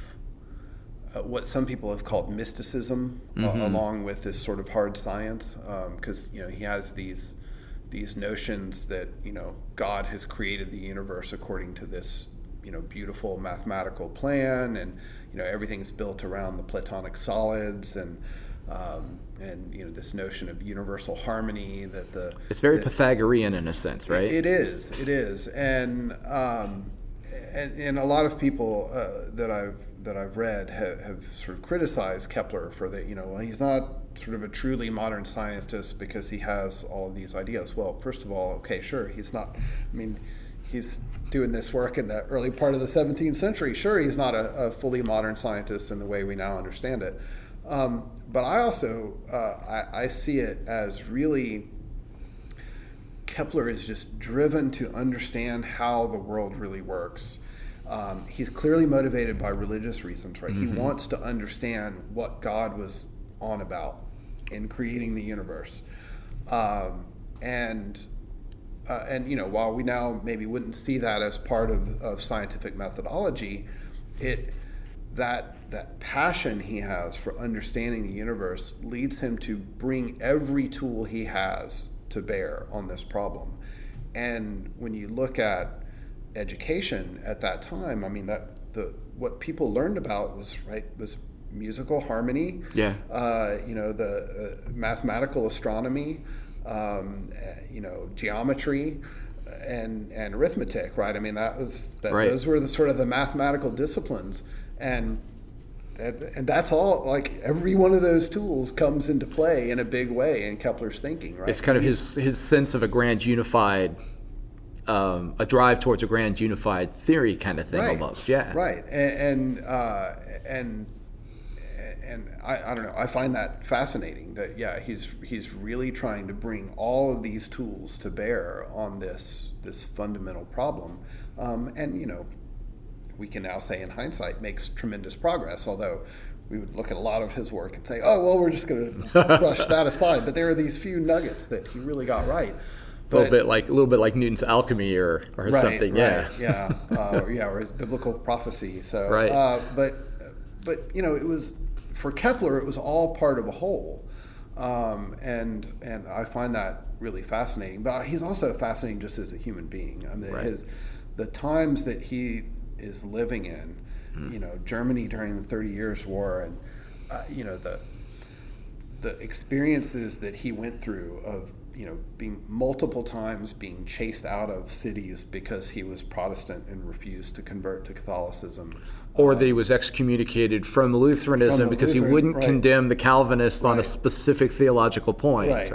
what some people have called mysticism, along with this sort of hard science, because he has these notions that God has created the universe according to this beautiful mathematical plan, and everything's built around the Platonic solids, and this notion of universal harmony, it's very Pythagorean in a sense, right? It is, and a lot of people that I've read have sort of criticized Kepler for that. Well, he's not sort of a truly modern scientist because he has all of these ideas. Well, first of all, okay, sure, he's not. He's doing this work in the early part of the 17th century. Sure, he's not a fully modern scientist in the way we now understand it. But I also I see it as really, Kepler is just driven to understand how the world really works. He's clearly motivated by religious reasons, right? Mm-hmm. He wants to understand what God was on about in creating the universe. And while we now maybe wouldn't see that as part of scientific methodology, that passion he has for understanding the universe leads him to bring every tool he has to bear on this problem. And when you look at education at that time, what people learned about was musical harmony, the mathematical astronomy, geometry, and arithmetic, right? Those were the sort of the mathematical disciplines, and that's all. Like, every one of those tools comes into play in a big way in Kepler's thinking, right? It's kind of his sense of a grand unified, a drive towards a grand unified theory kind of thing, almost, yeah. Right, and I don't know, I find that fascinating that, he's really trying to bring all of these tools to bear on this fundamental problem. And, we can now say in hindsight makes tremendous progress, although we would look at a lot of his work and say, oh, well, we're just going to brush that aside. But there are these few nuggets that he really got right. A little bit like Newton's alchemy or something, or his biblical prophecy. So, but it was, for Kepler, it was all part of a whole, and I find that really fascinating. But he's also fascinating just as a human being. The times that he is living in, Germany during the 30 Years' War, and the experiences that he went through of being multiple times being chased out of cities because he was Protestant and refused to convert to Catholicism. Or that he was excommunicated from Lutheranism because he wouldn't condemn the Calvinists on a specific theological point.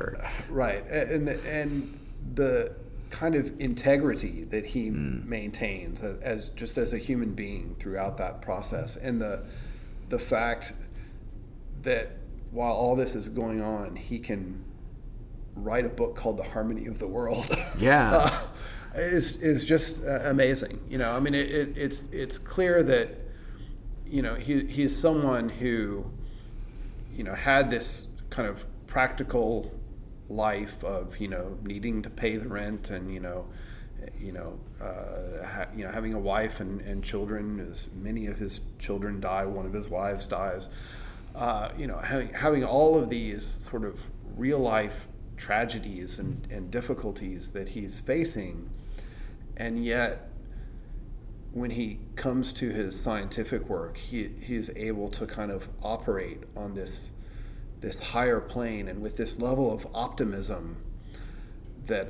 Right. And the kind of integrity that he maintains as a human being throughout that process, and the fact that while all this is going on, he can write a book called The Harmony of the World. Yeah. Is just amazing. It's clear that he is someone who had this kind of practical life of needing to pay the rent and having a wife and children. As many of his children die, one of his wives dies. Having all of these sort of real life tragedies and difficulties that he's facing, and yet when he comes to his scientific work, he's able to kind of operate on this higher plane and with this level of optimism that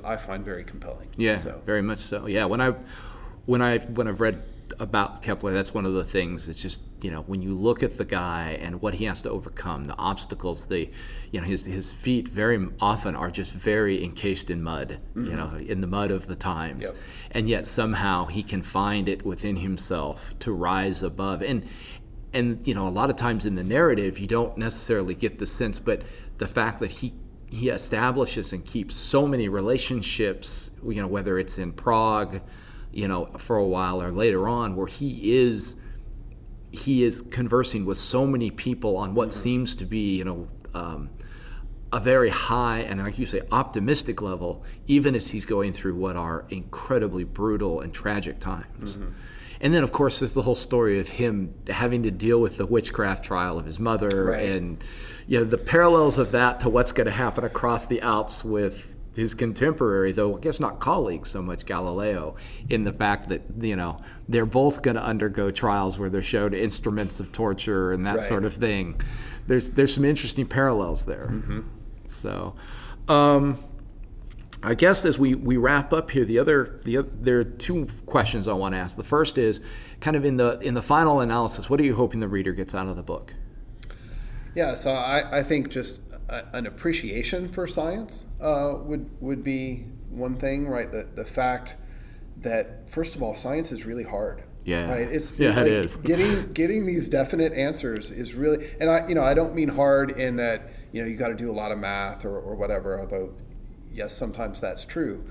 I find very compelling. Yeah, very much so. Yeah, when I've read about Kepler, that's one of the things that's just, when you look at the guy and what he has to overcome, the obstacles, his feet very often are just very encased in mud, in the mud of the times. Yep. And yet somehow he can find it within himself to rise above. And a lot of times in the narrative, you don't necessarily get the sense, but the fact that he establishes and keeps so many relationships, whether it's in Prague, for a while or later on, where he is conversing with so many people on what seems to be, a very high and, like you say, optimistic level, even as he's going through what are incredibly brutal and tragic times. Mm-hmm. And then, of course, there's the whole story of him having to deal with the witchcraft trial of his mother, right. And the parallels of that to what's going to happen across the Alps with his contemporary, though I guess not colleague so much, Galileo, in the fact that they're both going to undergo trials where they're showed instruments of torture and that right. sort of thing. There's some interesting parallels there. Mm-hmm. So, I guess as we wrap up here, there are two questions I want to ask. The first is kind of in the final analysis, what are you hoping the reader gets out of the book? Yeah, so I think just an appreciation for science would be one thing, right? The fact that, first of all, science is really hard. Yeah. Right. It is. Getting these definite answers is really, and I don't mean hard in that you got to do a lot of math or whatever. Although, yes, sometimes that's true,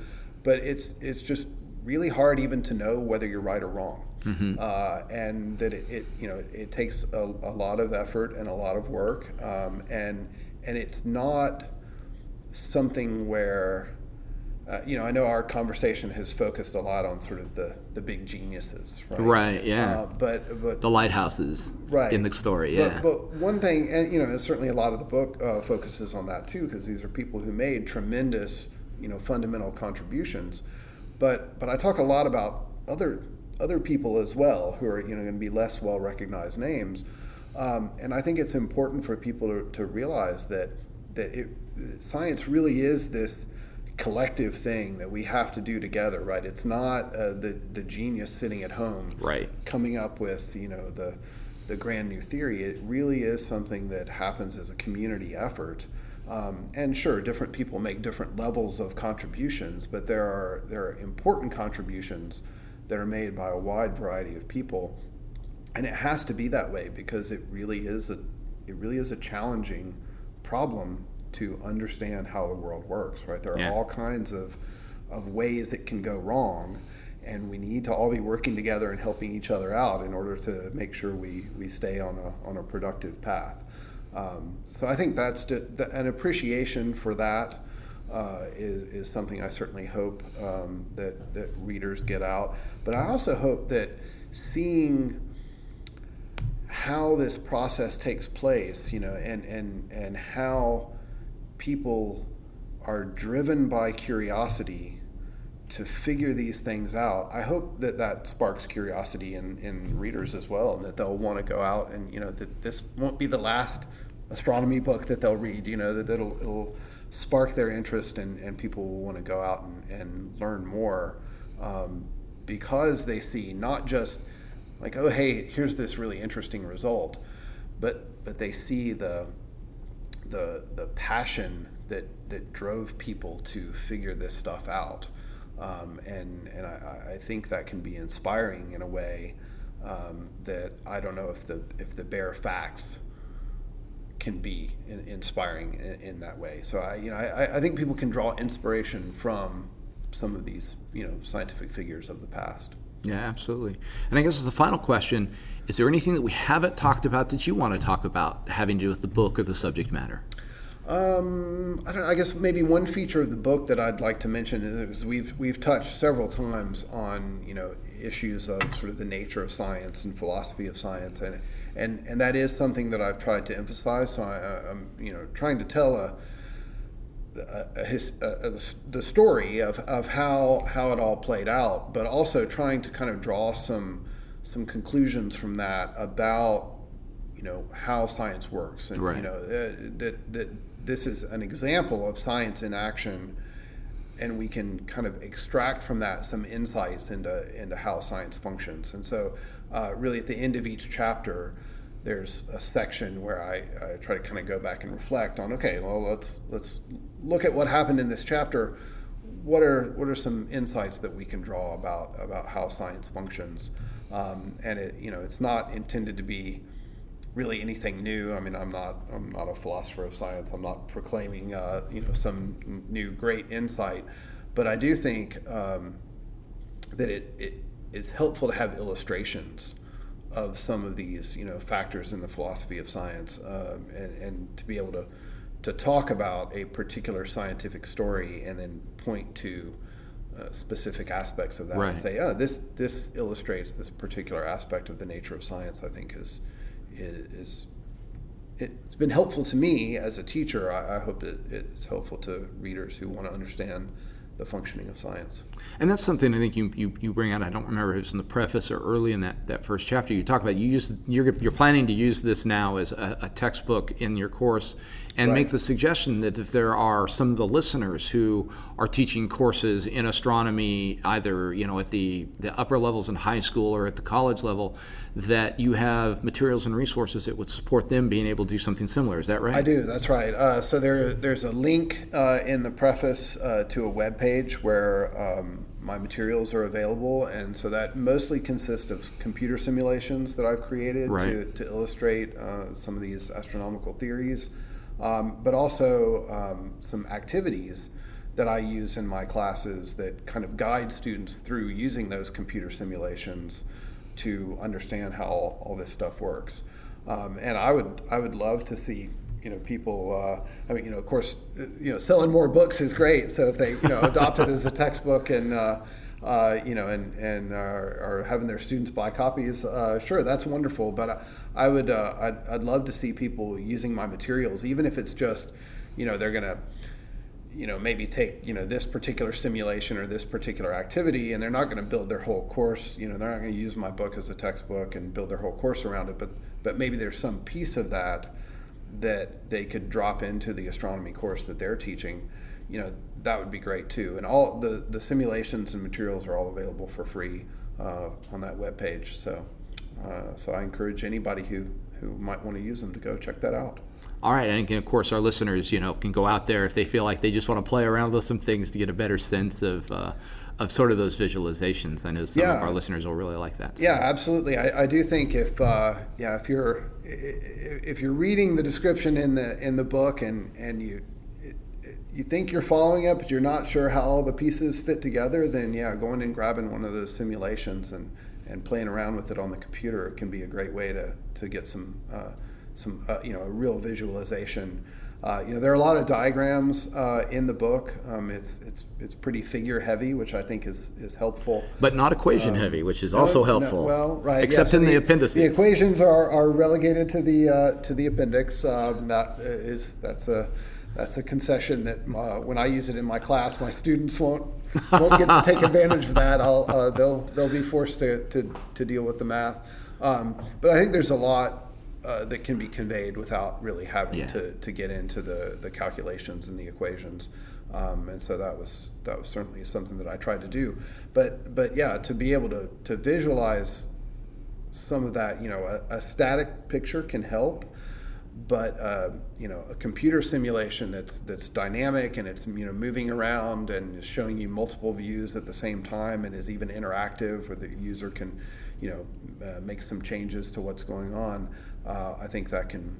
but it's just really hard even to know whether you're right or wrong. Mm-hmm. And that it takes a lot of effort and a lot of work, and it's not something where I know our conversation has focused a lot on sort of the big geniuses, right? Right. Yeah. But the lighthouses, right. in the story. Yeah. But one thing, and certainly a lot of the book focuses on that too, because these are people who made tremendous, fundamental contributions. But I talk a lot about other people as well who are going to be less well recognized names, and I think it's important for people to realize that science really is this collective thing that we have to do together, right? It's not the genius sitting at home, right, coming up with the grand new theory. It really is something that happens as a community effort. And sure, different people make different levels of contributions, but there are important contributions that are made by a wide variety of people, and it has to be that way because it really is a challenging problem to understand how the world works, right? There are all kinds of ways it can go wrong, and we need to all be working together and helping each other out in order to make sure we stay on a productive path. So I think that's an appreciation for that is something I certainly hope that readers get out. But I also hope that seeing how this process takes place, and how people are driven by curiosity to figure these things out. I hope that sparks curiosity in readers as well, and that they'll want to go out and that this won't be the last astronomy book that they'll read. That it'll spark their interest, and people will want to go out and learn more, because they see not just like, oh, hey, here's this really interesting result, but they see the passion that drove people to figure this stuff out, and I think that can be inspiring in a way that I don't know if the bare facts can be inspiring in that way. So I think people can draw inspiration from some of these scientific figures of the past. Yeah, absolutely. And I guess as the final question, is there anything that we haven't talked about that you want to talk about having to do with the book or the subject matter? I don't know, I guess maybe one feature of the book that I'd like to mention is we've touched several times on issues of sort of the nature of science and philosophy of science, and that is something that I've tried to emphasize. So I'm trying to tell the story of how it all played out, but also trying to kind of draw some conclusions from that about how science works, and right. That this is an example of science in action, and we can kind of extract from that some insights into how science functions. And so really at the end of each chapter there's a section where I try to kind of go back and reflect on, okay, well, let's look at what happened in this chapter. What are some insights that we can draw about how science functions? And it's not intended to be really anything new. I mean, I'm not a philosopher of science. I'm not proclaiming some new great insight, but I do think that it is helpful to have illustrations of some of these factors in the philosophy of science, and to be able to talk about a particular scientific story and then point to specific aspects of that, right. And say, this illustrates this particular aspect of the nature of science. I think it's been helpful to me as a teacher. I hope it's helpful to readers who want to understand the functioning of science. And that's something I think you bring out. I don't remember if it was in the preface or early in that first chapter. You talk about you're planning to use this now as a textbook in your course, and right. make the suggestion that if there are some of the listeners who are teaching courses in astronomy, either at the upper levels in high school or at the college level, that you have materials and resources that would support them being able to do something similar. Is that right? I do. That's right. So there's a link in the preface to a web page where my materials are available, and so that mostly consists of computer simulations that I've created, right. to illustrate some of these astronomical theories, but also some activities that I use in my classes that kind of guide students through using those computer simulations to understand how all this stuff works. And I would love to see people. Of course, selling more books is great. So if they adopt it as a textbook and and are having their students buy copies, sure, that's wonderful. But I'd love to see people using my materials, even if it's just they're gonna maybe take this particular simulation or this particular activity, and they're not going to build their whole course. They're not going to use my book as a textbook and build their whole course around it. But maybe there's some piece of that they could drop into the astronomy course that they're teaching. That would be great too. And all the simulations and materials are all available for free on that webpage. So I encourage anybody who might want to use them to go check that out. All right, and again, of course, our listeners, can go out there if they feel like they just want to play around with some things to get a better sense of sort of those visualizations. I know some of our listeners will really like that. Yeah, absolutely. I do think if you're reading the description in the book and you think you're following it, but you're not sure how all the pieces fit together, then going and grabbing one of those simulations and playing around with it on the computer can be a great way to get some a real visualization. There are a lot of diagrams in the book. It's pretty figure heavy, which I think is helpful. But not equation heavy, which is also helpful. Well, right. Except so in the appendices. The equations are relegated to the appendix. That's a concession that when I use it in my class, my students won't get to take advantage of that. They'll be forced to deal with the math. But I think there's a lot that can be conveyed without really having Yeah. to get into the calculations and the equations. And so that was certainly something that I tried to do. But yeah, to be able to visualize some of that, a static picture can help, but a computer simulation that's dynamic and it's moving around and is showing you multiple views at the same time and is even interactive, where the user can make some changes to what's going on. I think that can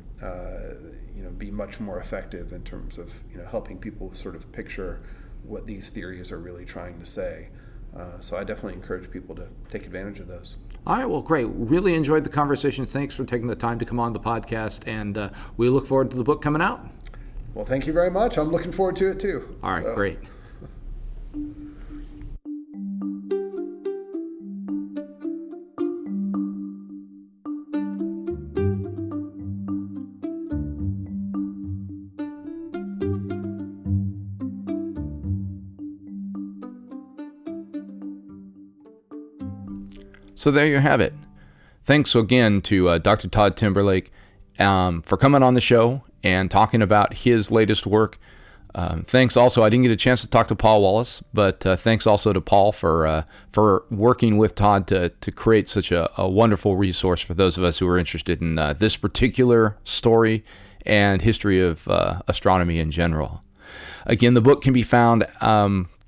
be much more effective in terms of helping people sort of picture what these theories are really trying to say. So I definitely encourage people to take advantage of those. All right, well, great. Really enjoyed the conversation. Thanks for taking the time to come on the podcast, and we look forward to the book coming out. Well, thank you very much. I'm looking forward to it too. All right, great. So there you have it. Thanks again to Dr. Todd Timberlake for coming on the show and talking about his latest work. Thanks also, I didn't get a chance to talk to Paul Wallace, but thanks also to Paul for working with Todd to create such a wonderful resource for those of us who are interested in this particular story and history of astronomy in general. Again, the book can be found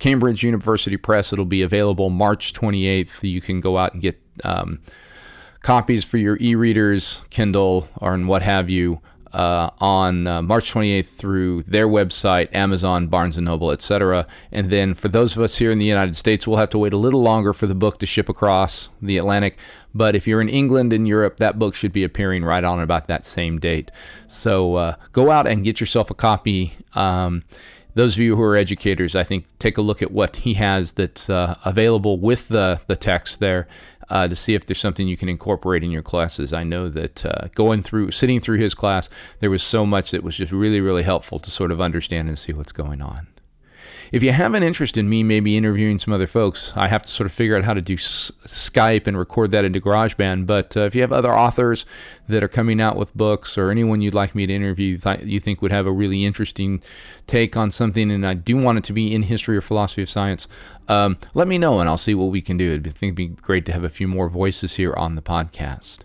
Cambridge University Press. It'll be available March 28th. You can go out and get copies for your e-readers, Kindle, or what have you, on March 28th through their website, Amazon, Barnes & Noble, etc. And then for those of us here in the United States, we'll have to wait a little longer for the book to ship across the Atlantic. But if you're in England and Europe, that book should be appearing right on about that same date. So go out and get yourself a copy. Those of you who are educators, I think, take a look at what he has that's available with the text there to see if there's something you can incorporate in your classes. I know that sitting through his class, there was so much that was just really, really helpful to sort of understand and see what's going on. If you have an interest in me maybe interviewing some other folks, I have to sort of figure out how to do Skype and record that into GarageBand. But if you have other authors that are coming out with books or anyone you'd like me to interview you think would have a really interesting take on something, and I do want it to be in history or philosophy of science, let me know and I'll see what we can do. I think it'd be great to have a few more voices here on the podcast.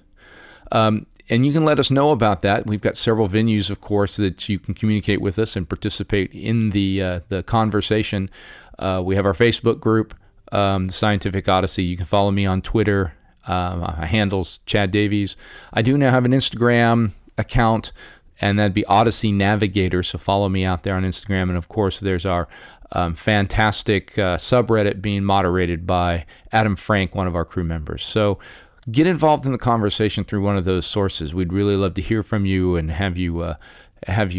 And you can let us know about that. We've got several venues, of course, that you can communicate with us and participate in the conversation. We have our Facebook group, the Scientific Odyssey. You can follow me on Twitter. My handle's Chad Davies. I do now have an Instagram account, and that'd be Odyssey Navigator. So follow me out there on Instagram. And of course, there's our fantastic subreddit being moderated by Adam Frank, one of our crew members. So get involved in the conversation through one of those sources. We'd really love to hear from you and have you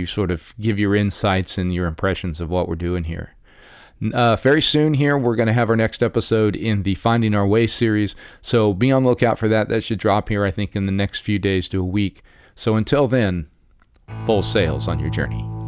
sort of give your insights and your impressions of what we're doing here. Very soon here, we're going to have our next episode in the Finding Our Way series. So be on the lookout for that. That should drop here, I think, in the next few days to a week. So until then, full sails on your journey.